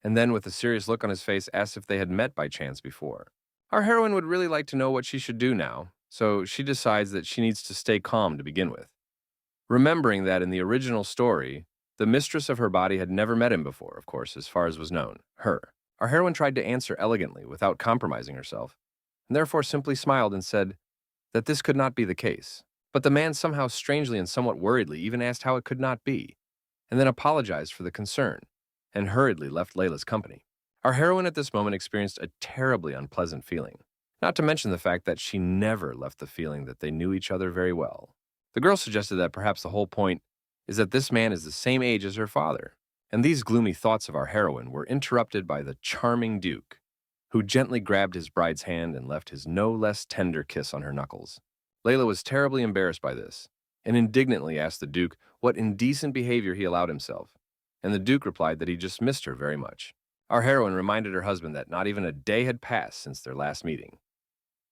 and then, with a serious look on his face, asked if they had met by chance before. Our heroine would really like to know what she should do now, so she decides that she needs to stay calm to begin with. Remembering that in the original story, the mistress of her body had never met him before, of course, as far as was known, her. Our heroine tried to answer elegantly without compromising herself, and therefore simply smiled and said that this could not be the case. But the man somehow strangely and somewhat worriedly even asked how it could not be, and then apologized for the concern, and hurriedly left Layla's company. Our heroine at this moment experienced a terribly unpleasant feeling, not to mention the fact that she never left the feeling that they knew each other very well. The girl suggested that perhaps the whole point is that this man is the same age as her father, and these gloomy thoughts of our heroine were interrupted by the charming Duke, who gently grabbed his bride's hand and left his no less tender kiss on her knuckles. Layla was terribly embarrassed by this, and indignantly asked the Duke what indecent behavior he allowed himself, and the Duke replied that he just missed her very much. Our heroine reminded her husband that not even a day had passed since their last meeting,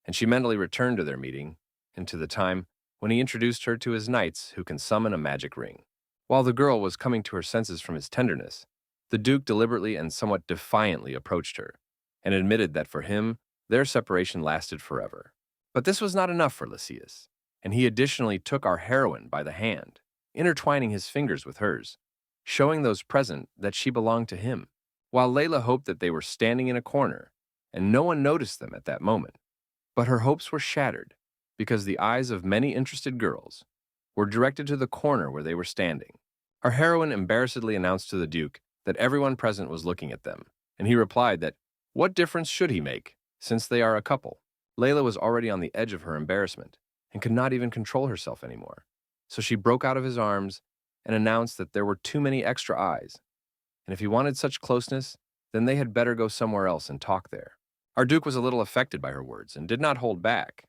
and she mentally returned to their meeting and to the time when he introduced her to his knights who can summon a magic ring. While the girl was coming to her senses from his tenderness, the Duke deliberately and somewhat defiantly approached her, and admitted that for him, their separation lasted forever. But this was not enough for Lysias, and he additionally took our heroine by the hand, intertwining his fingers with hers, showing those present that she belonged to him. While Layla hoped that they were standing in a corner, and no one noticed them at that moment, but her hopes were shattered, because the eyes of many interested girls were directed to the corner where they were standing. Our heroine embarrassedly announced to the Duke that everyone present was looking at them, and he replied that what difference should he make, since they are a couple? Layla was already on the edge of her embarrassment, and could not even control herself anymore. So she broke out of his arms and announced that there were too many extra eyes, and if he wanted such closeness, then they had better go somewhere else and talk there. Our Duke was a little affected by her words and did not hold back,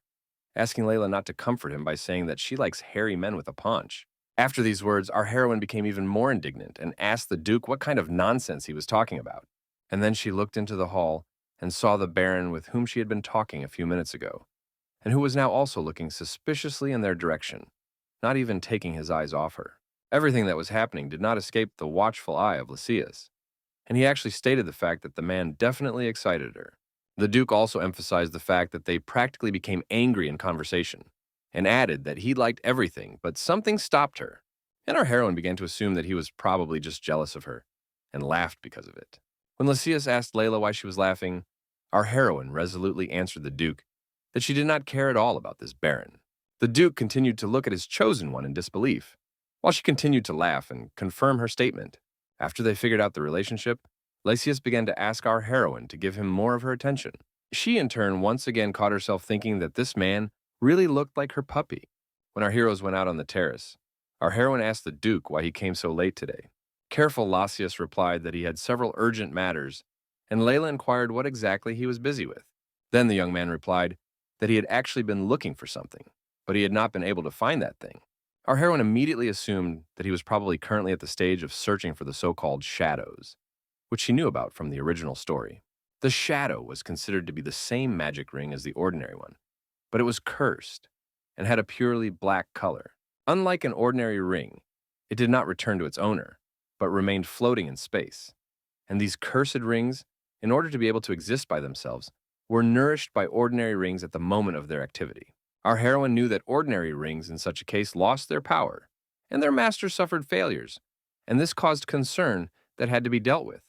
asking Layla not to comfort him by saying that she likes hairy men with a paunch. After these words, our heroine became even more indignant and asked the Duke what kind of nonsense he was talking about. And then she looked into the hall and saw the Baron with whom she had been talking a few minutes ago, and who was now also looking suspiciously in their direction, not even taking his eyes off her. Everything that was happening did not escape the watchful eye of Lysias, and he actually stated the fact that the man definitely excited her. The Duke also emphasized the fact that they practically became angry in conversation, and added that he liked everything, but something stopped her. And our heroine began to assume that he was probably just jealous of her, and laughed because of it. When Lysias asked Layla why she was laughing, our heroine resolutely answered the Duke that she did not care at all about this Baron. The Duke continued to look at his chosen one in disbelief, while she continued to laugh and confirm her statement. After they figured out the relationship, Lysias began to ask our heroine to give him more of her attention. She, in turn, once again caught herself thinking that this man really looked like her puppy. When our heroes went out on the terrace, our heroine asked the Duke why he came so late today. Careful Lysias replied that he had several urgent matters, and Layla inquired what exactly he was busy with. Then the young man replied that he had actually been looking for something, but he had not been able to find that thing. Our heroine immediately assumed that he was probably currently at the stage of searching for the so-called shadows, which she knew about from the original story. The shadow was considered to be the same magic ring as the ordinary one, but it was cursed and had a purely black color. Unlike an ordinary ring, it did not return to its owner, but remained floating in space. And these cursed rings, in order to be able to exist by themselves, were nourished by ordinary rings at the moment of their activity. Our heroine knew that ordinary rings in such a case lost their power, and their master suffered failures, and this caused concern that had to be dealt with.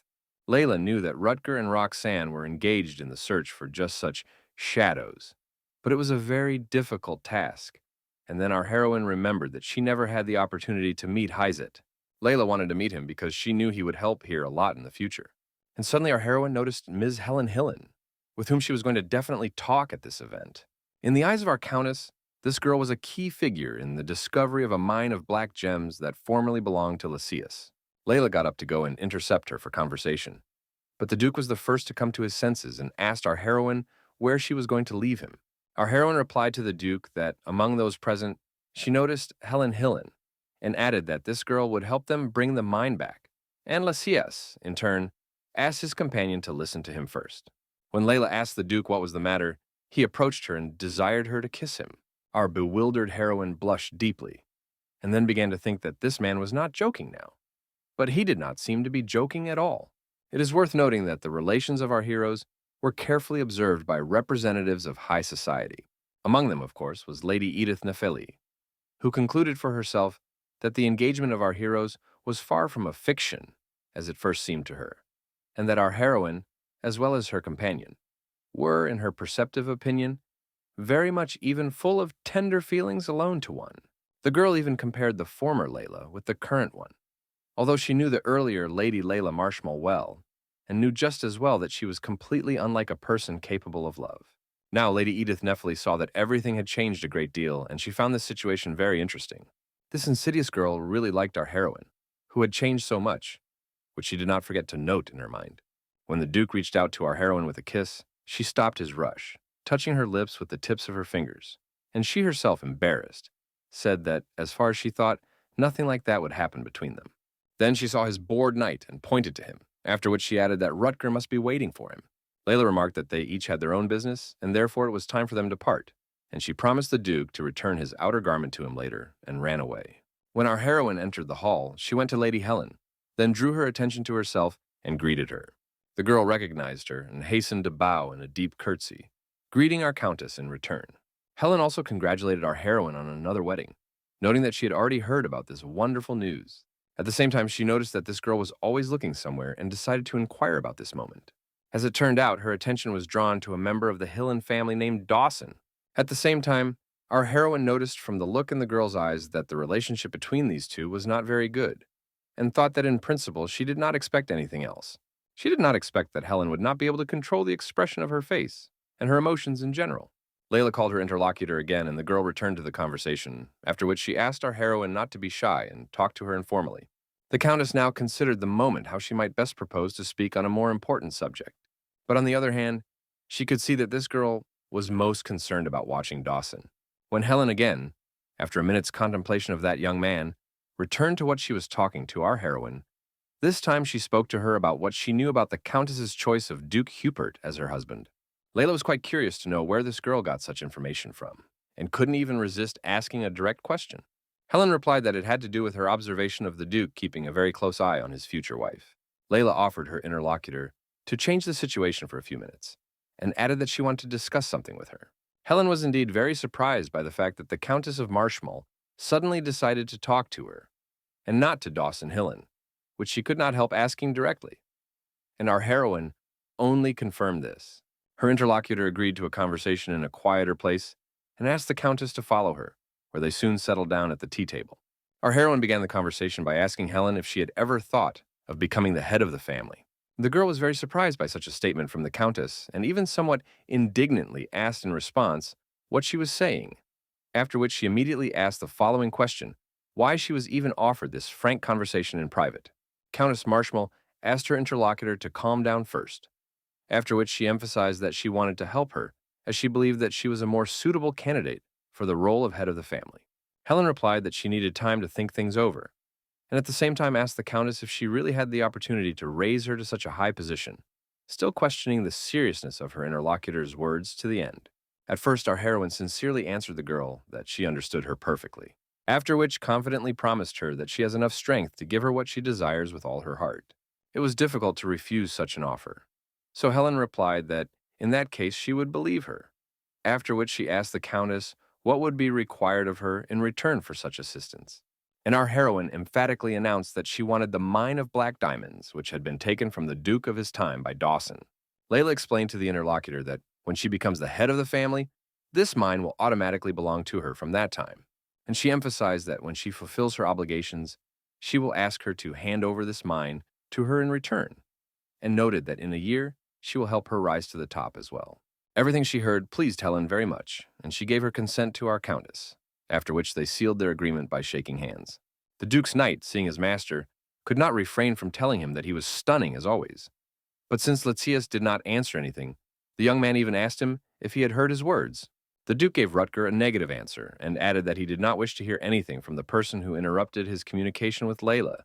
Layla knew that Rutger and Roxanne were engaged in the search for just such shadows, but it was a very difficult task. And then our heroine remembered that she never had the opportunity to meet Hiet. Layla wanted to meet him because she knew he would help here a lot in the future. And suddenly our heroine noticed Ms. Helen Hillen, with whom she was going to definitely talk at this event. In the eyes of our countess, this girl was a key figure in the discovery of a mine of black gems that formerly belonged to Lysias. Layla got up to go and intercept her for conversation, but the Duke was the first to come to his senses and asked our heroine where she was going to leave him. Our heroine replied to the Duke that among those present, she noticed Helen Hillen, and added that this girl would help them bring the mine back. And Lysias, in turn, asked his companion to listen to him first. When Layla asked the Duke what was the matter, he approached her and desired her to kiss him. Our bewildered heroine blushed deeply, and then began to think that this man was not joking now. But he did not seem to be joking at all. It is worth noting that the relations of our heroes were carefully observed by representatives of high society. Among them, of course, was Lady Edith Nefeli, who concluded for herself that the engagement of our heroes was far from a fiction, as it first seemed to her, and that our heroine, as well as her companion, were, in her perceptive opinion, very much even full of tender feelings alone to one. The girl even compared the former Layla with the current one, although she knew the earlier Lady Layla Marshmallow well, and knew just as well that she was completely unlike a person capable of love. Now Lady Edith Nefeli saw that everything had changed a great deal, and she found this situation very interesting. This insidious girl really liked our heroine, who had changed so much, which she did not forget to note in her mind. When the Duke reached out to our heroine with a kiss, she stopped his rush, touching her lips with the tips of her fingers, and she herself, embarrassed, said that, as far as she thought, nothing like that would happen between them. Then she saw his bored knight and pointed to him, after which she added that Rutger must be waiting for him. Layla remarked that they each had their own business, and therefore it was time for them to part, and she promised the Duke to return his outer garment to him later, and ran away. When our heroine entered the hall, she went to Lady Helen, then drew her attention to herself and greeted her. The girl recognized her and hastened to bow in a deep curtsy, greeting our countess in return. Helen also congratulated our heroine on another wedding, noting that she had already heard about this wonderful news. At the same time, she noticed that this girl was always looking somewhere and decided to inquire about this moment. As it turned out, her attention was drawn to a member of the Hillen family named Dawson. At the same time, our heroine noticed from the look in the girl's eyes that the relationship between these two was not very good, and thought that in principle she did not expect anything else. She did not expect that Helen would not be able to control the expression of her face and her emotions in general. Layla called her interlocutor again, and the girl returned to the conversation, after which she asked our heroine not to be shy and talked to her informally. The Countess now considered the moment how she might best propose to speak on a more important subject. But on the other hand, She could see that this girl was most concerned about watching Dawson. When Helen again, after a minute's contemplation of that young man, returned to what she was talking to our heroine, this time she spoke to her about what she knew about the Countess's choice of Duke Hubert as her husband. Layla was quite curious to know where this girl got such information from, and couldn't even resist asking a direct question. Helen replied that it had to do with her observation of the Duke keeping a very close eye on his future wife. Layla offered her interlocutor to change the situation for a few minutes, and added that she wanted to discuss something with her. Helen was indeed very surprised by the fact that the Countess of Marshmal suddenly decided to talk to her, and not to Dawson Hillen, which she could not help asking directly. And our heroine only confirmed this. Her interlocutor agreed to a conversation in a quieter place and asked the Countess to follow her, where they soon settled down at the tea table. Our heroine began the conversation by asking Helen if she had ever thought of becoming the head of the family. The girl was very surprised by such a statement from the Countess, and even somewhat indignantly asked in response what she was saying, after which she immediately asked the following question: why she was even offered this frank conversation in private. Countess Marshmal asked her interlocutor to calm down first, after which she emphasized that she wanted to help her, as she believed that she was a more suitable candidate for the role of head of the family. Helen replied that she needed time to think things over, and at the same time asked the Countess if she really had the opportunity to raise her to such a high position, still questioning the seriousness of her interlocutor's words to the end. At first, our heroine sincerely answered the girl that she understood her perfectly, after which confidently promised her that she has enough strength to give her what she desires with all her heart. It was difficult to refuse such an offer, so Helen replied that in that case she would believe her, after which she asked the Countess what would be required of her in return for such assistance. And our heroine emphatically announced that she wanted the mine of black diamonds, which had been taken from the Duke of his time by Dawson. Layla explained to the interlocutor that when she becomes the head of the family, this mine will automatically belong to her from that time, and she emphasized that when she fulfills her obligations, she will ask her to hand over this mine to her in return, and noted that in a year, she will help her rise to the top as well. Everything she heard pleased Helen very much, and she gave her consent to our Countess, after which they sealed their agreement by shaking hands. The Duke's knight, seeing his master, could not refrain from telling him that he was stunning as always. But since Letzius did not answer anything, the young man even asked him if he had heard his words. The Duke gave Rutger a negative answer and added that he did not wish to hear anything from the person who interrupted his communication with Layla,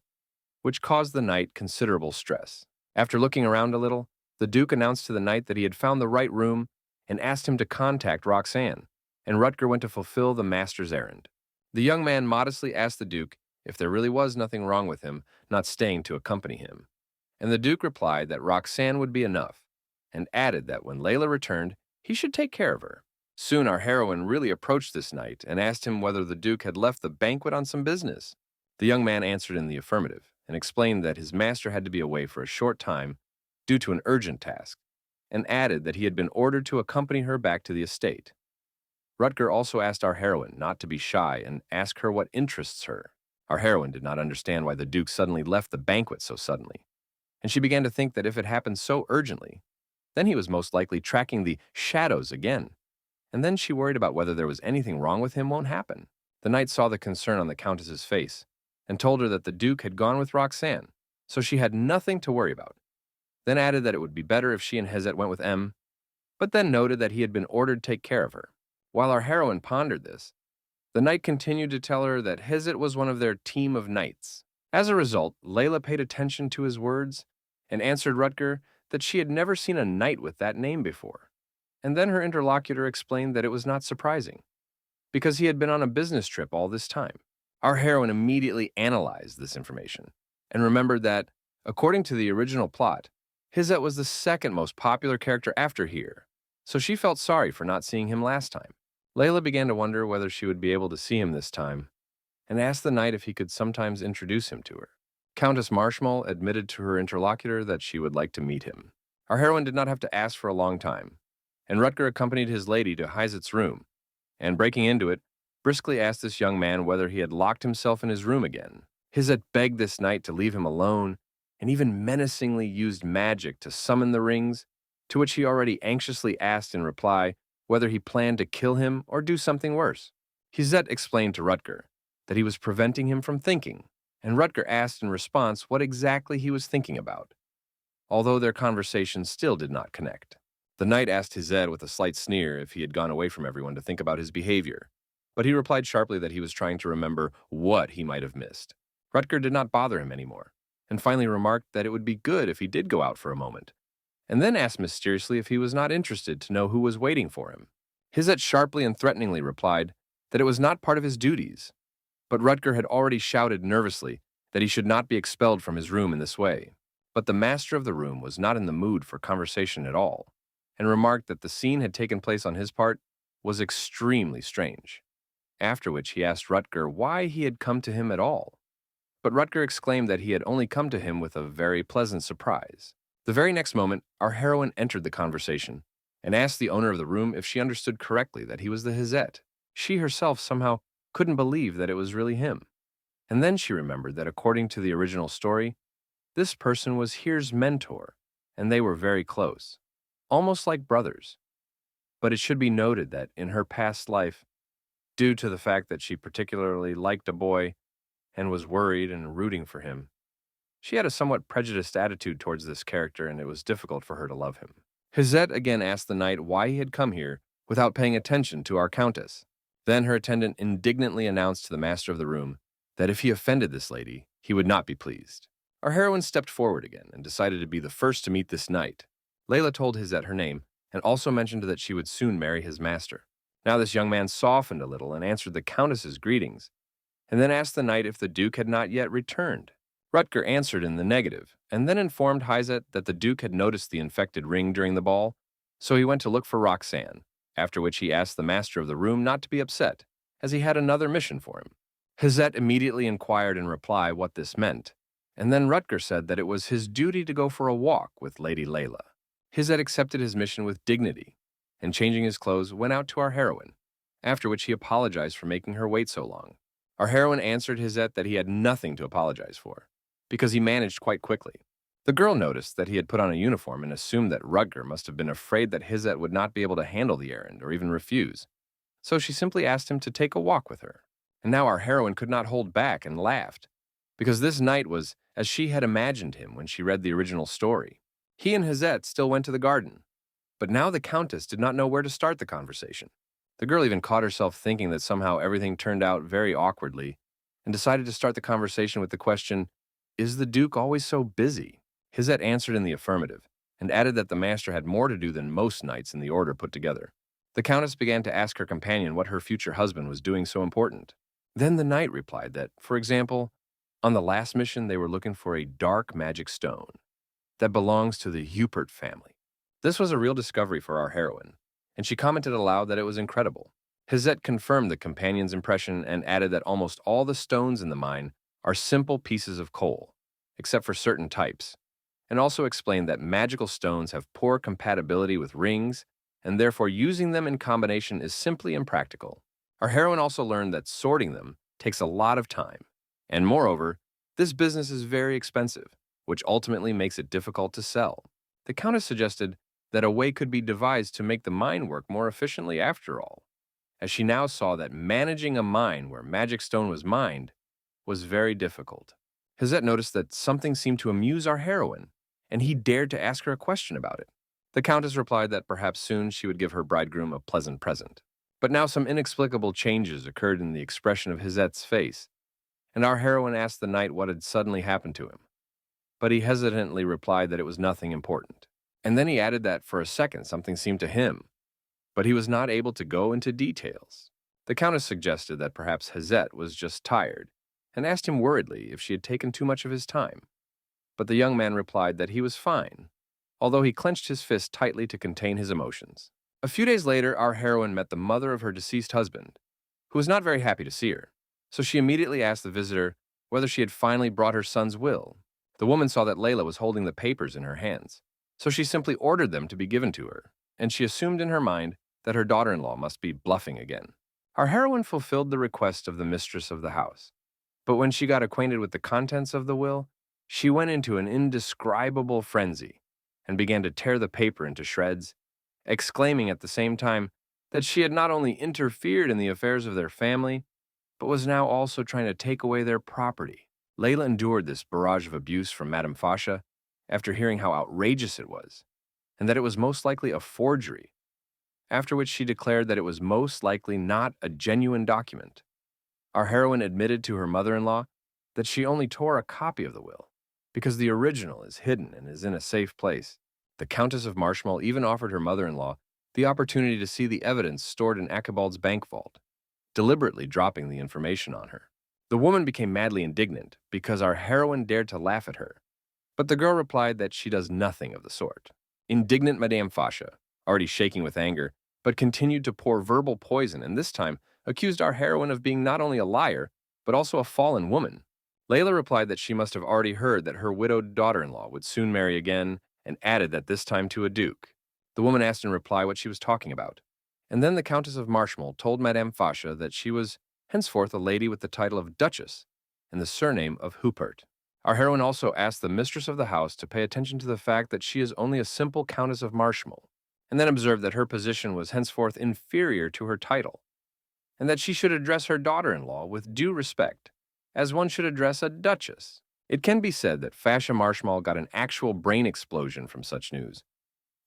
which caused the knight considerable stress. After looking around a little, the Duke announced to the knight that he had found the right room and asked him to contact Roxanne, and Rutger went to fulfill the master's errand. The young man modestly asked the Duke if there really was nothing wrong with him not staying to accompany him, and the Duke replied that Roxanne would be enough, and added that when Layla returned, he should take care of her. Soon our heroine really approached this knight and asked him whether the Duke had left the banquet on some business. The young man answered in the affirmative, and explained that his master had to be away for a short time due to an urgent task, and added that he had been ordered to accompany her back to the estate. Rutger also asked our heroine not to be shy and ask her what interests her. Our heroine did not understand why the Duke suddenly left the banquet so suddenly, and she began to think that if it happened so urgently, then he was most likely tracking the shadows again, and then she worried about whether there was anything wrong with him won't happen. The knight saw the concern on the Countess's face and told her that the Duke had gone with Roxanne, so she had nothing to worry about, then added that it would be better if she and Hiet went with M, but then noted that he had been ordered to take care of her. While our heroine pondered this, the knight continued to tell her that Hiet was one of their team of knights. As a result, Layla paid attention to his words and answered Rutger that she had never seen a knight with that name before. And then her interlocutor explained that it was not surprising, because he had been on a business trip all this time. Our heroine immediately analyzed this information and remembered that, according to the original plot, Hiet was the second most popular character after Here, so she felt sorry for not seeing him last time. Layla began to wonder whether she would be able to see him this time, and asked the knight if he could sometimes introduce him to her. Countess Marshmal admitted to her interlocutor that she would like to meet him. Our heroine did not have to ask for a long time, and Rutger accompanied his lady to Hiet's room, and breaking into it, briskly asked this young man whether he had locked himself in his room again. Hiet begged this knight to leave him alone, and even menacingly used magic to summon the rings, to which he already anxiously asked in reply whether he planned to kill him or do something worse. Hiet explained to Rutger that he was preventing him from thinking, and Rutger asked in response what exactly he was thinking about, although their conversation still did not connect. The knight asked Hiet with a slight sneer if he had gone away from everyone to think about his behavior, but he replied sharply that he was trying to remember what he might have missed. Rutger did not bother him anymore, and finally remarked that it would be good if he did go out for a moment, and then asked mysteriously if he was not interested to know who was waiting for him. Hiet sharply and threateningly replied that it was not part of his duties, but Rutger had already shouted nervously that he should not be expelled from his room in this way. But the master of the room was not in the mood for conversation at all, and remarked that the scene had taken place on his part was extremely strange, after which he asked Rutger why he had come to him at all. But Rutger exclaimed that he had only come to him with a very pleasant surprise. The very next moment, our heroine entered the conversation and asked the owner of the room if she understood correctly that he was the Hiet. She herself somehow couldn't believe that it was really him. And then she remembered that according to the original story, this person was Heer's mentor, and they were very close, almost like brothers. But it should be noted that in her past life, due to the fact that she particularly liked a boy and was worried and rooting for him, she had a somewhat prejudiced attitude towards this character, and it was difficult for her to love him. Hiet again asked the knight why he had come here without paying attention to our countess. Then her attendant indignantly announced to the master of the room that if he offended this lady, he would not be pleased. Our heroine stepped forward again and decided to be the first to meet this knight. Layla told Hiet her name and also mentioned that she would soon marry his master. Now this young man softened a little and answered the countess's greetings, and then asked the knight if the duke had not yet returned. Rutger answered in the negative, and then informed Hiet that the duke had noticed the infected ring during the ball, so he went to look for Roxanne, after which he asked the master of the room not to be upset, as he had another mission for him. Hiet immediately inquired in reply what this meant, and then Rutger said that it was his duty to go for a walk with Lady Layla. Hiet accepted his mission with dignity, and changing his clothes, went out to our heroine, after which he apologized for making her wait so long. Our heroine answered Hiet that he had nothing to apologize for, because he managed quite quickly. The girl noticed that he had put on a uniform and assumed that Rutger must have been afraid that Hiet would not be able to handle the errand or even refuse, so she simply asked him to take a walk with her. And now our heroine could not hold back and laughed, because this knight was as she had imagined him when she read the original story. He and Hiet still went to the garden, but now the countess did not know where to start the conversation. The girl even caught herself thinking that somehow everything turned out very awkwardly, and decided to start the conversation with the question, "Is the duke always so busy?" Hiet answered in the affirmative, and added that the master had more to do than most knights in the order put together. The countess began to ask her companion what her future husband was doing so important. Then the knight replied that, for example, on the last mission they were looking for a dark magic stone that belongs to the Hiet family. This was a real discovery for our heroine, and she commented aloud that it was incredible. Hiet confirmed the companion's impression and added that almost all the stones in the mine are simple pieces of coal, except for certain types, and also explained that magical stones have poor compatibility with rings, and therefore using them in combination is simply impractical. Our heroine also learned that sorting them takes a lot of time, and moreover, this business is very expensive, which ultimately makes it difficult to sell. The countess suggested that a way could be devised to make the mine work more efficiently after all, as she now saw that managing a mine where magic stone was mined was very difficult. Hiet noticed that something seemed to amuse our heroine, and he dared to ask her a question about it. The countess replied that perhaps soon she would give her bridegroom a pleasant present. But now some inexplicable changes occurred in the expression of Hiet's face, and our heroine asked the knight what had suddenly happened to him. But he hesitantly replied that it was nothing important. And then he added that for a second something seemed to him, but he was not able to go into details. The countess suggested that perhaps Hiet was just tired, and asked him worriedly if she had taken too much of his time. But the young man replied that he was fine, although he clenched his fist tightly to contain his emotions. A few days later, our heroine met the mother of her deceased husband, who was not very happy to see her, so she immediately asked the visitor whether she had finally brought her son's will. The woman saw that Layla was holding the papers in her hands, so she simply ordered them to be given to her, and she assumed in her mind that her daughter-in-law must be bluffing again. Our heroine fulfilled the request of the mistress of the house, but when she got acquainted with the contents of the will, she went into an indescribable frenzy and began to tear the paper into shreds, exclaiming at the same time that she had not only interfered in the affairs of their family, but was now also trying to take away their property. Layla endured this barrage of abuse from Madame Fasha after hearing how outrageous it was, and that it was most likely a forgery, after which she declared that it was most likely not a genuine document. Our heroine admitted to her mother-in-law that she only tore a copy of the will, because the original is hidden and is in a safe place. The Countess of Marshmal even offered her mother-in-law the opportunity to see the evidence stored in Achabald's bank vault, deliberately dropping the information on her. The woman became madly indignant because our heroine dared to laugh at her, but the girl replied that she does nothing of the sort. Indignant Madame Fasha, already shaking with anger, but continued to pour verbal poison, and this time accused our heroine of being not only a liar, but also a fallen woman. Layla replied that she must have already heard that her widowed daughter-in-law would soon marry again, and added that this time to a duke. The woman asked in reply what she was talking about. And then the Countess of Marshmal told Madame Fasha that she was henceforth a lady with the title of Duchess and the surname of Hupert. Our heroine also asked the mistress of the house to pay attention to the fact that she is only a simple Countess of Marshmal, and then observed that her position was henceforth inferior to her title, and that she should address her daughter-in-law with due respect, as one should address a duchess. It can be said that Fasha Marshmal got an actual brain explosion from such news,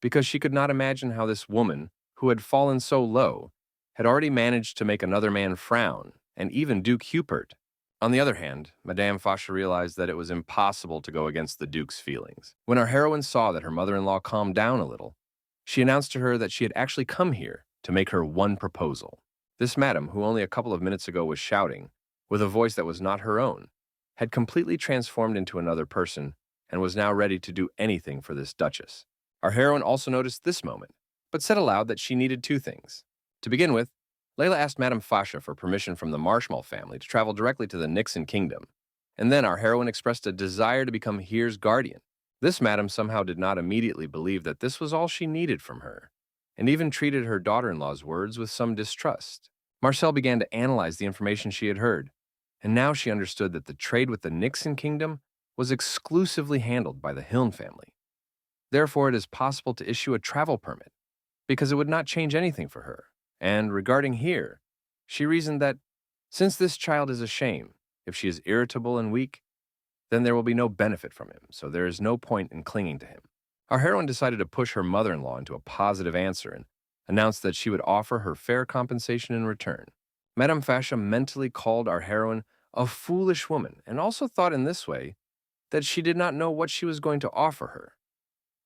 because she could not imagine how this woman, who had fallen so low, had already managed to make another man frown, and even Duke Hupert. On the other hand, Madame Fasha realized that it was impossible to go against the Duke's feelings. When our heroine saw that her mother-in-law calmed down a little, she announced to her that she had actually come here to make her one proposal. This madam, who only a couple of minutes ago was shouting, with a voice that was not her own, had completely transformed into another person and was now ready to do anything for this duchess. Our heroine also noticed this moment, but said aloud that she needed two things. To begin with, Layla asked Madame Fasha for permission from the Marshmal family to travel directly to the Nixon kingdom, and then our heroine expressed a desire to become Here's guardian. This madam somehow did not immediately believe that this was all she needed from her, and even treated her daughter-in-law's words with some distrust. Marcel began to analyze the information she had heard, and now she understood that the trade with the Nixon kingdom was exclusively handled by the Hiln family. Therefore, it is possible to issue a travel permit, because it would not change anything for her. And regarding here, she reasoned that, since this child is a shame, if she is irritable and weak, then there will be no benefit from him, so there is no point in clinging to him. Our heroine decided to push her mother-in-law into a positive answer and announced that she would offer her fair compensation in return. Madame Fasha mentally called our heroine a foolish woman, and also thought in this way that she did not know what she was going to offer her,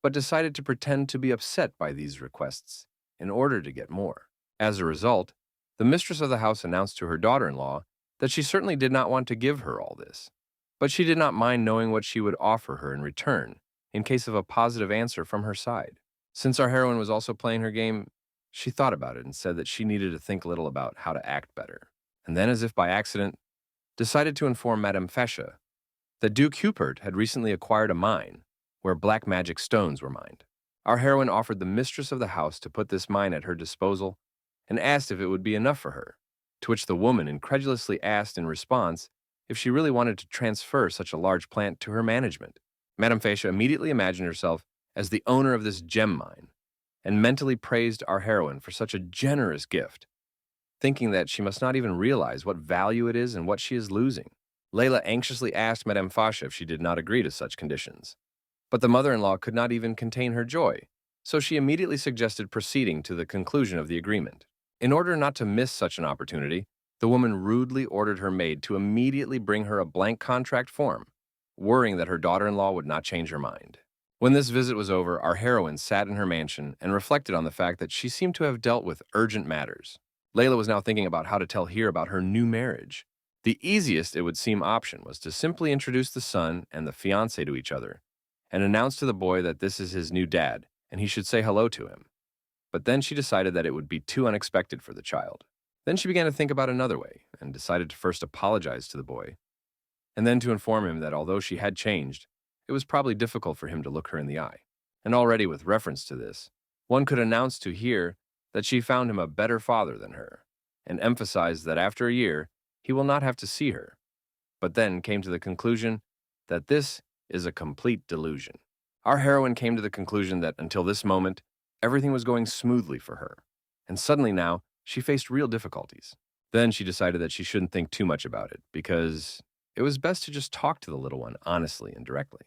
but decided to pretend to be upset by these requests in order to get more. As a result, the mistress of the house announced to her daughter-in-law that she certainly did not want to give her all this, but she did not mind knowing what she would offer her in return in case of a positive answer from her side. Since our heroine was also playing her game, she thought about it and said that she needed to think a little about how to act better, and then, as if by accident, decided to inform Madame Fasha that Duke Hupert had recently acquired a mine where black magic stones were mined. Our heroine offered the mistress of the house to put this mine at her disposal and asked if it would be enough for her, to which the woman incredulously asked in response if she really wanted to transfer such a large plant to her management. Madame Fasha immediately imagined herself as the owner of this gem mine and mentally praised our heroine for such a generous gift, thinking that she must not even realize what value it is and what she is losing. Layla anxiously asked Madame Fasha if she did not agree to such conditions, but the mother-in-law could not even contain her joy, so she immediately suggested proceeding to the conclusion of the agreement. In order not to miss such an opportunity, the woman rudely ordered her maid to immediately bring her a blank contract form, worrying that her daughter-in-law would not change her mind. When this visit was over, our heroine sat in her mansion and reflected on the fact that she seemed to have dealt with urgent matters. Layla was now thinking about how to tell Heer about her new marriage. The easiest, it would seem, option was to simply introduce the son and the fiancé to each other, and announce to the boy that this is his new dad, and he should say hello to him. But then she decided that it would be too unexpected for the child. Then she began to think about another way, and decided to first apologize to the boy, and then to inform him that although she had changed, it was probably difficult for him to look her in the eye. And already with reference to this, one could announce to Heer that she found him a better father than her, and emphasized that after a year, he will not have to see her, but then came to the conclusion that this is a complete delusion. Our heroine came to the conclusion that until this moment, everything was going smoothly for her, and suddenly now, she faced real difficulties. Then she decided that she shouldn't think too much about it, because it was best to just talk to the little one honestly and directly.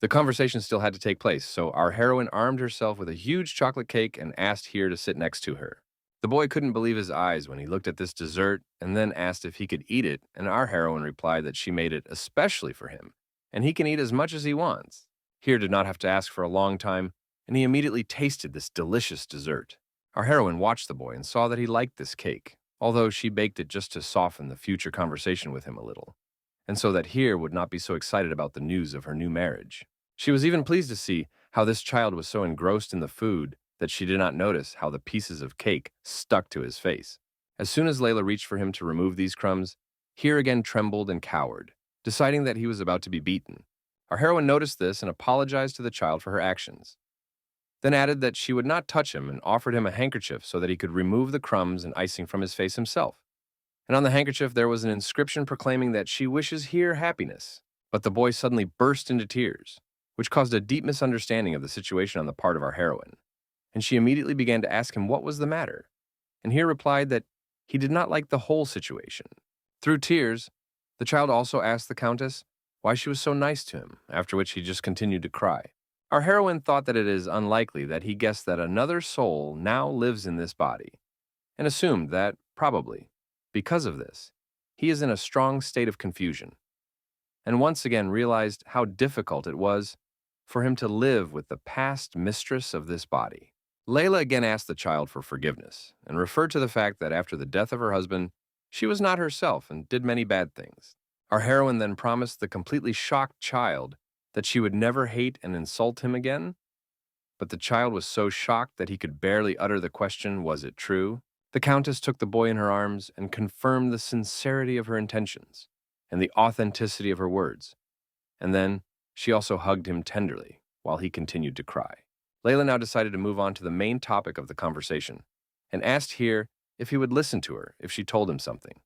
The conversation still had to take place, so our heroine armed herself with a huge chocolate cake and asked Here to sit next to her. The boy couldn't believe his eyes when he looked at this dessert and then asked if he could eat it, and our heroine replied that she made it especially for him, and he can eat as much as he wants. Here did not have to ask for a long time, and he immediately tasted this delicious dessert. Our heroine watched the boy and saw that he liked this cake, although she baked it just to soften the future conversation with him a little, and so that Here would not be so excited about the news of her new marriage. She was even pleased to see how this child was so engrossed in the food that she did not notice how the pieces of cake stuck to his face. As soon as Layla reached for him to remove these crumbs, Here again trembled and cowered, deciding that he was about to be beaten. Our heroine noticed this and apologized to the child for her actions, then added that she would not touch him and offered him a handkerchief so that he could remove the crumbs and icing from his face himself. And on the handkerchief there was an inscription proclaiming that she wishes Here happiness. But the boy suddenly burst into tears, which caused a deep misunderstanding of the situation on the part of our heroine, and she immediately began to ask him what was the matter, and Here replied that he did not like the whole situation. Through tears, the child also asked the Countess why she was so nice to him, after which he just continued to cry. Our heroine thought that it is unlikely that he guessed that another soul now lives in this body, and assumed that, probably, because of this, he is in a strong state of confusion, and once again realized how difficult it was for him to live with the past mistress of this body. Layla again asked the child for forgiveness and referred to the fact that after the death of her husband, she was not herself and did many bad things. Our heroine then promised the completely shocked child that she would never hate and insult him again, but the child was so shocked that he could barely utter the question, "Was it true?" The Countess took the boy in her arms and confirmed the sincerity of her intentions and the authenticity of her words, and then she also hugged him tenderly while he continued to cry. Layla now decided to move on to the main topic of the conversation and asked Here if he would listen to her if she told him something,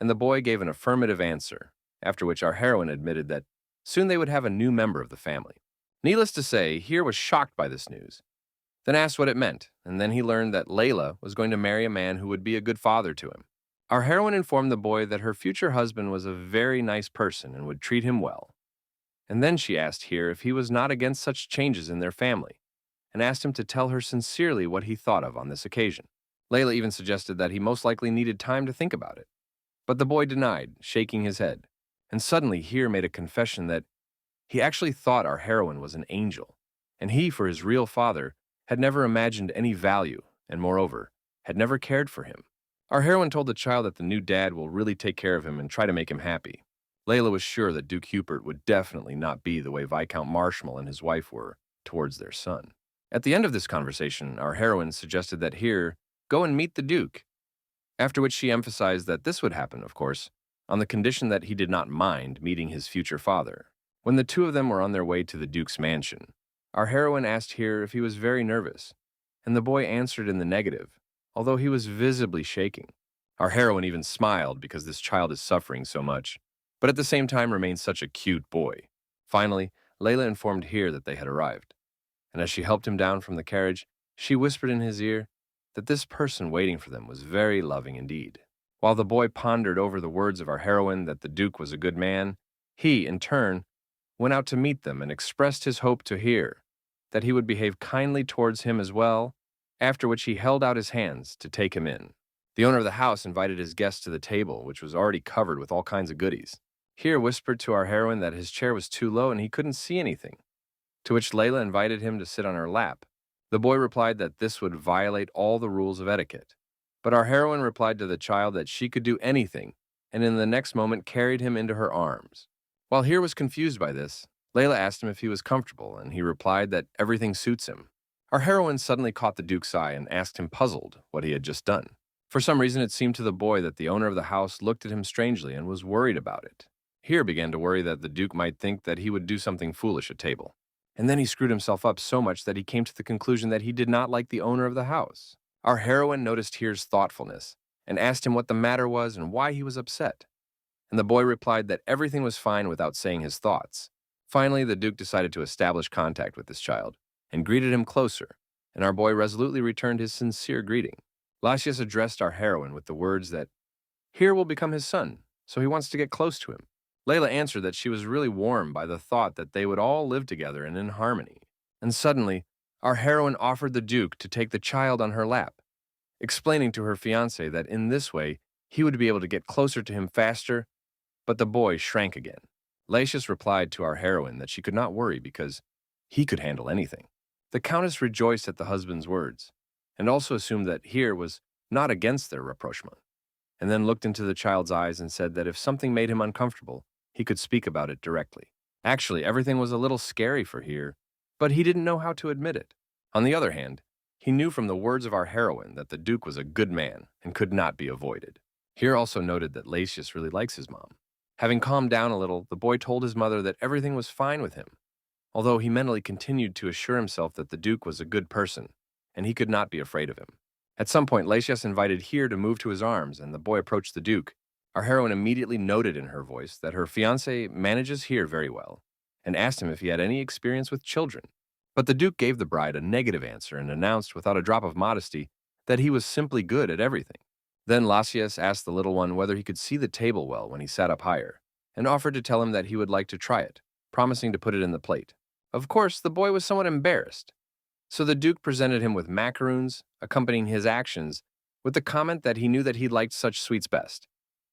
and the boy gave an affirmative answer, after which our heroine admitted that soon they would have a new member of the family. Needless to say, Here was shocked by this news, then asked what it meant, and then he learned that Layla was going to marry a man who would be a good father to him. Our heroine informed the boy that her future husband was a very nice person and would treat him well. And then she asked Here if he was not against such changes in their family, and asked him to tell her sincerely what he thought of on this occasion. Layla even suggested that he most likely needed time to think about it, but the boy denied, shaking his head. And suddenly Here made a confession that he actually thought our heroine was an angel, and he, for his real father, had never imagined any value, and moreover, had never cared for him. Our heroine told the child that the new dad will really take care of him and try to make him happy. Layla was sure that Duke Hubert would definitely not be the way Viscount Marshmallow and his wife were towards their son. At the end of this conversation, our heroine suggested that Here go and meet the Duke, after which she emphasized that this would happen, of course, on the condition that he did not mind meeting his future father. When the two of them were on their way to the Duke's mansion, our heroine asked Here if he was very nervous, and the boy answered in the negative, although he was visibly shaking. Our heroine even smiled because this child is suffering so much, but at the same time remains such a cute boy. Finally, Layla informed Here that they had arrived, and as she helped him down from the carriage, she whispered in his ear that this person waiting for them was very loving indeed. While the boy pondered over the words of our heroine that the Duke was a good man, he, in turn, went out to meet them and expressed his hope to Here that he would behave kindly towards him as well, after which he held out his hands to take him in. The owner of the house invited his guests to the table, which was already covered with all kinds of goodies. Here whispered to our heroine that his chair was too low and he couldn't see anything, to which Layla invited him to sit on her lap. The boy replied that this would violate all the rules of etiquette, but our heroine replied to the child that she could do anything, and in the next moment carried him into her arms. While Here was confused by this, Layla asked him if he was comfortable, and he replied that everything suits him. Our heroine suddenly caught the Duke's eye and asked him, puzzled, what he had just done. For some reason, it seemed to the boy that the owner of the house looked at him strangely and was worried about it. Here began to worry that the Duke might think that he would do something foolish at table. And then he screwed himself up so much that he came to the conclusion that he did not like the owner of the house. Our heroine noticed Here's thoughtfulness and asked him what the matter was and why he was upset. And the boy replied that everything was fine without saying his thoughts. Finally, the Duke decided to establish contact with this child and greeted him closer, and our boy resolutely returned his sincere greeting. Lacius addressed our heroine with the words that Here will become his son, so he wants to get close to him. Layla answered that she was really warmed by the thought that they would all live together and in harmony. And suddenly, our heroine offered the Duke to take the child on her lap, explaining to her fiancé that in this way he would be able to get closer to him faster, but the boy shrank again. Laetius replied to our heroine that she could not worry because he could handle anything. The Countess rejoiced at the husband's words, and also assumed that Hiet was not against their rapprochement, and then looked into the child's eyes and said that if something made him uncomfortable, he could speak about it directly. Actually, everything was a little scary for Hiet, but he didn't know how to admit it. On the other hand, he knew from the words of our heroine that the Duke was a good man and could not be avoided. Hiet also noted that Laetius really likes his mom. Having calmed down a little, the boy told his mother that everything was fine with him, although he mentally continued to assure himself that the Duke was a good person, and he could not be afraid of him. At some point, Laetius invited Hiet to move to his arms, and the boy approached the Duke. Our heroine immediately noted in her voice that her fiancé manages Hiet very well, and asked him if he had any experience with children. But the Duke gave the bride a negative answer and announced without a drop of modesty that he was simply good at everything. Then Laetius asked the little one whether he could see the table well when he sat up higher, and offered to tell him that he would like to try it, promising to put it in the plate. Of course, the boy was somewhat embarrassed, so the Duke presented him with macaroons, accompanying his actions with the comment that he knew that he liked such sweets best.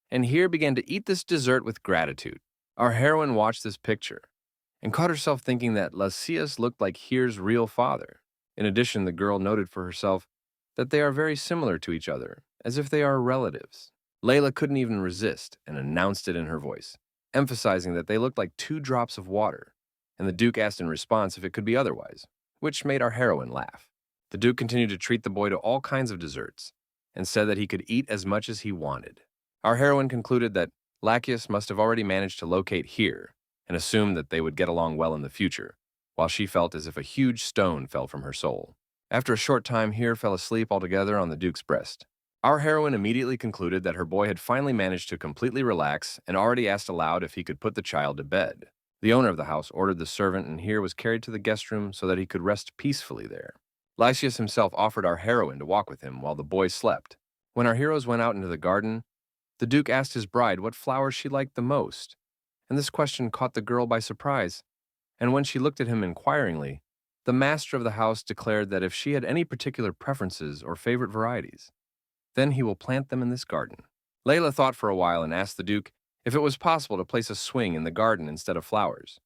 And Hiet began to eat this dessert with gratitude. Our heroine watched this picture and caught herself thinking that Laetius looked like Hiet's real father. In addition, the girl noted for herself that they are very similar to each other, as if they are relatives. Layla couldn't even resist and announced it in her voice, emphasizing that they looked like 2 drops of water, and the Duke asked in response if it could be otherwise, which made our heroine laugh. The Duke continued to treat the boy to all kinds of desserts, and said that he could eat as much as he wanted. Our heroine concluded that Lachius must have already managed to locate Hiet, and assumed that they would get along well in the future, while she felt as if a huge stone fell from her soul. After a short time, Hiet fell asleep altogether on the Duke's breast. Our heroine immediately concluded that her boy had finally managed to completely relax and already asked aloud if he could put the child to bed. The owner of the house ordered the servant, and Hiet was carried to the guest room so that he could rest peacefully there. Lysias himself offered our heroine to walk with him while the boy slept. When our heroes went out into the garden, the Duke asked his bride what flowers she liked the most, and this question caught the girl by surprise, and when she looked at him inquiringly, the master of the house declared that if she had any particular preferences or favorite varieties, then he will plant them in this garden. Layla thought for a while and asked the Duke if it was possible to place a swing in the garden instead of flowers,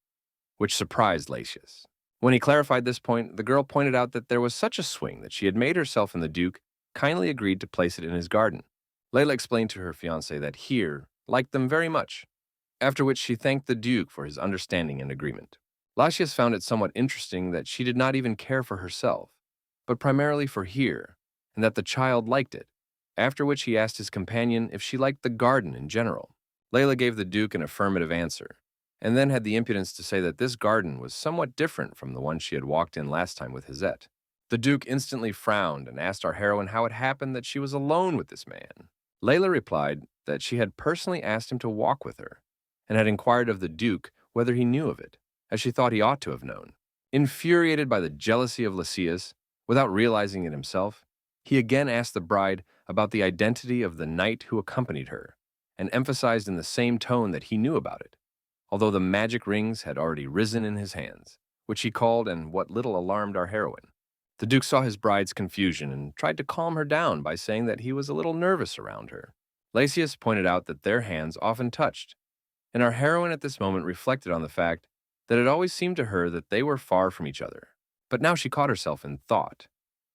which surprised Laetius. When he clarified this point, the girl pointed out that there was such a swing that she had made herself, and the Duke kindly agreed to place it in his garden. Layla explained to her fiancé that Hiet liked them very much, after which she thanked the Duke for his understanding and agreement. Lachius found it somewhat interesting that she did not even care for herself, but primarily for Hiet, and that the child liked it, after which he asked his companion if she liked the garden in general. Layla gave the Duke an affirmative answer, and then had the impudence to say that this garden was somewhat different from the one she had walked in last time with Hiet. The Duke instantly frowned and asked our heroine how it happened that she was alone with this man. Layla replied that she had personally asked him to walk with her, and had inquired of the Duke whether he knew of it, as she thought he ought to have known. Infuriated by the jealousy of Lysias, without realizing it himself, he again asked the bride about the identity of the knight who accompanied her, and emphasized in the same tone that he knew about it, although the magic rings had already risen in his hands, which he called, and what little alarmed our heroine. The Duke saw his bride's confusion and tried to calm her down by saying that he was a little nervous around her. Lysias pointed out that their hands often touched, and our heroine at this moment reflected on the fact that it always seemed to her that they were far from each other. But now she caught herself in thought,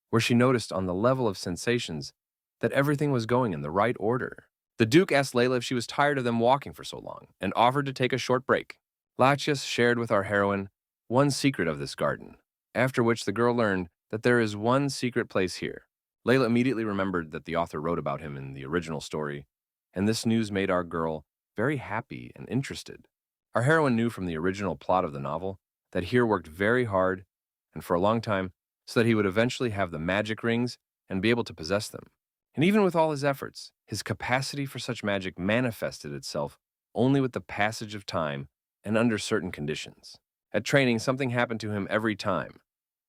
where she noticed on the level of sensations that everything was going in the right order. The Duke asked Layla if she was tired of them walking for so long, and offered to take a short break. Lachius shared with our heroine one secret of this garden, after which the girl learned that there is one secret place here. Layla immediately remembered that the author wrote about him in the original story, and this news made our girl very happy and interested. Our heroine knew from the original plot of the novel that Hiet worked very hard and for a long time so that he would eventually have the magic rings and be able to possess them. And even with all his efforts, his capacity for such magic manifested itself only with the passage of time and under certain conditions. At training, something happened to him every time,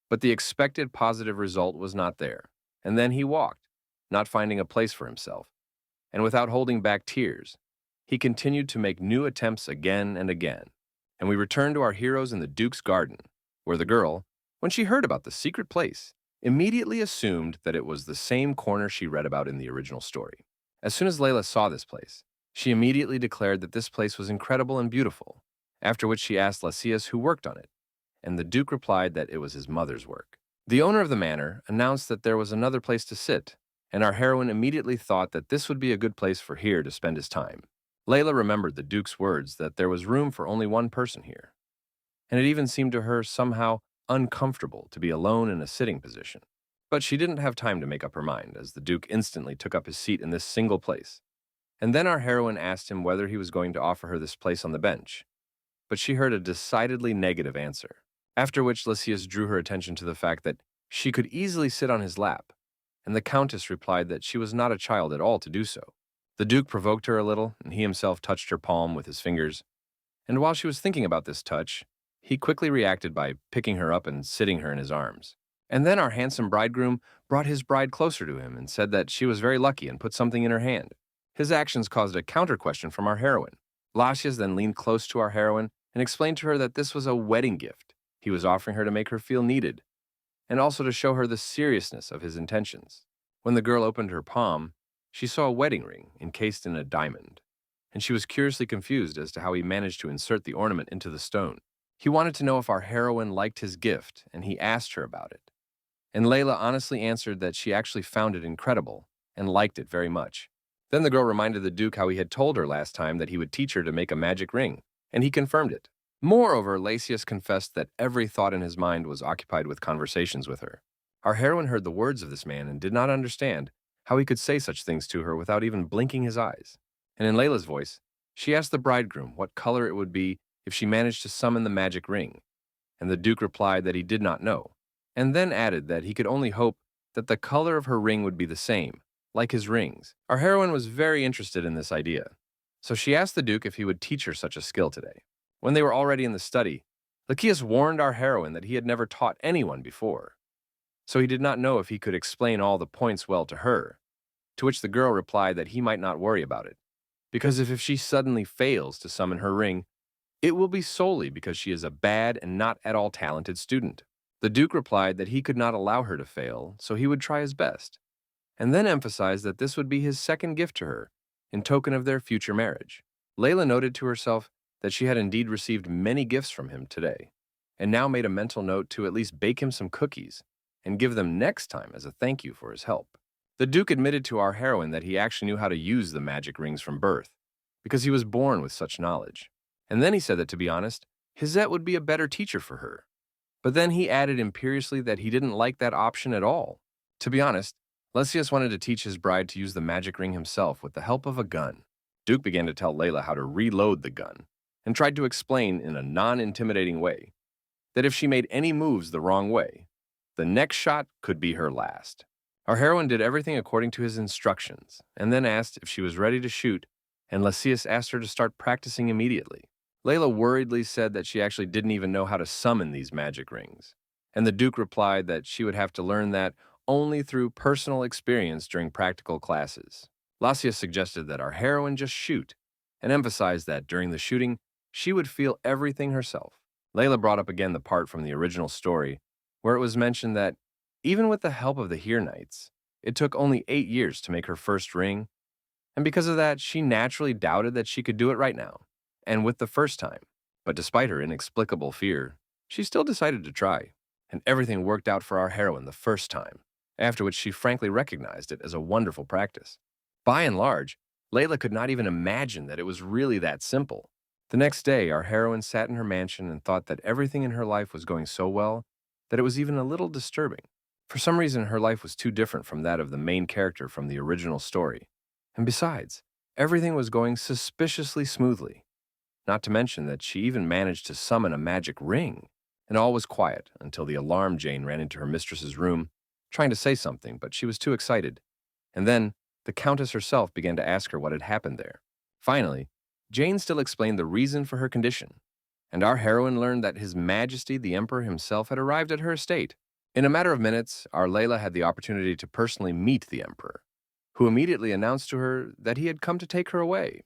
but the expected positive result was not there. And then he walked, not finding a place for himself, and without holding back tears, he continued to make new attempts again and again. And we return to our heroes in the Duke's garden, where the girl, when she heard about the secret place, immediately assumed that it was the same corner she read about in the original story. As soon as Layla saw this place, she immediately declared that this place was incredible and beautiful, after which she asked Lysias who worked on it, and the Duke replied that it was his mother's work. The owner of the manor announced that there was another place to sit, and our heroine immediately thought that this would be a good place for Hiet to spend his time. Layla remembered the Duke's words that there was room for only one person here, and it even seemed to her somehow uncomfortable to be alone in a sitting position. But she didn't have time to make up her mind, as the Duke instantly took up his seat in this single place. And then our heroine asked him whether he was going to offer her this place on the bench, but she heard a decidedly negative answer, after which Lysias drew her attention to the fact that she could easily sit on his lap, and the Countess replied that she was not a child at all to do so. The Duke provoked her a little, and he himself touched her palm with his fingers, and while she was thinking about this touch, he quickly reacted by picking her up and sitting her in his arms. And then our handsome bridegroom brought his bride closer to him and said that she was very lucky and put something in her hand. His actions caused a counter-question from our heroine. Lysias then leaned close to our heroine and explained to her that this was a wedding gift he was offering her to make her feel needed, and also to show her the seriousness of his intentions. When the girl opened her palm, she saw a wedding ring encased in a diamond, and she was curiously confused as to how he managed to insert the ornament into the stone. He wanted to know if our heroine liked his gift, and he asked her about it. And Layla honestly answered that she actually found it incredible and liked it very much. Then the girl reminded the Duke how he had told her last time that he would teach her to make a magic ring, and he confirmed it. Moreover, Lysias confessed that every thought in his mind was occupied with conversations with her. Our heroine heard the words of this man and did not understand how he could say such things to her without even blinking his eyes. And in Layla's voice, she asked the bridegroom what color it would be if she managed to summon the magic ring, and the Duke replied that he did not know, and then added that he could only hope that the color of her ring would be the same, like his rings. Our heroine was very interested in this idea, so she asked the Duke if he would teach her such a skill today. When they were already in the study, Lysias warned our heroine that he had never taught anyone before, so he did not know if he could explain all the points well to her, to which the girl replied that he might not worry about it, because if she suddenly fails to summon her ring, it will be solely because she is a bad and not at all talented student. The Duke replied that he could not allow her to fail, so he would try his best, and then emphasized that this would be his second gift to her, in token of their future marriage. Layla noted to herself that she had indeed received many gifts from him today, and now made a mental note to at least bake him some cookies and give them next time as a thank you for his help. The Duke admitted to our heroine that he actually knew how to use the magic rings from birth, because he was born with such knowledge. And then he said that, to be honest, Hiet would be a better teacher for her. But then he added imperiously that he didn't like that option at all. To be honest, Lysias wanted to teach his bride to use the magic ring himself with the help of a gun. Duke began to tell Layla how to reload the gun, and tried to explain in a non-intimidating way that if she made any moves the wrong way, the next shot could be her last. Our heroine did everything according to his instructions, and then asked if she was ready to shoot, and Lysias asked her to start practicing immediately. Layla worriedly said that she actually didn't even know how to summon these magic rings, and the Duke replied that she would have to learn that only through personal experience during practical classes. Lysias suggested that our heroine just shoot, and emphasized that during the shooting, she would feel everything herself. Layla brought up again the part from the original story, where it was mentioned that, even with the help of the Hiet Knights, it took only 8 years to make her first ring, and because of that, she naturally doubted that she could do it right now, and with the first time. But despite her inexplicable fear, she still decided to try, and everything worked out for our heroine the first time, after which she frankly recognized it as a wonderful practice. By and large, Layla could not even imagine that it was really that simple. The next day, our heroine sat in her mansion and thought that everything in her life was going so well that it was even a little disturbing. For some reason, her life was too different from that of the main character from the original story. And besides, everything was going suspiciously smoothly. Not to mention that she even managed to summon a magic ring, and all was quiet until the alarmed Jane ran into her mistress's room, trying to say something, but she was too excited. And then, the Countess herself began to ask her what had happened there. Finally, Jane still explained the reason for her condition, and our heroine learned that His Majesty the Emperor himself had arrived at her estate. In a matter of minutes, our Layla had the opportunity to personally meet the Emperor, who immediately announced to her that he had come to take her away.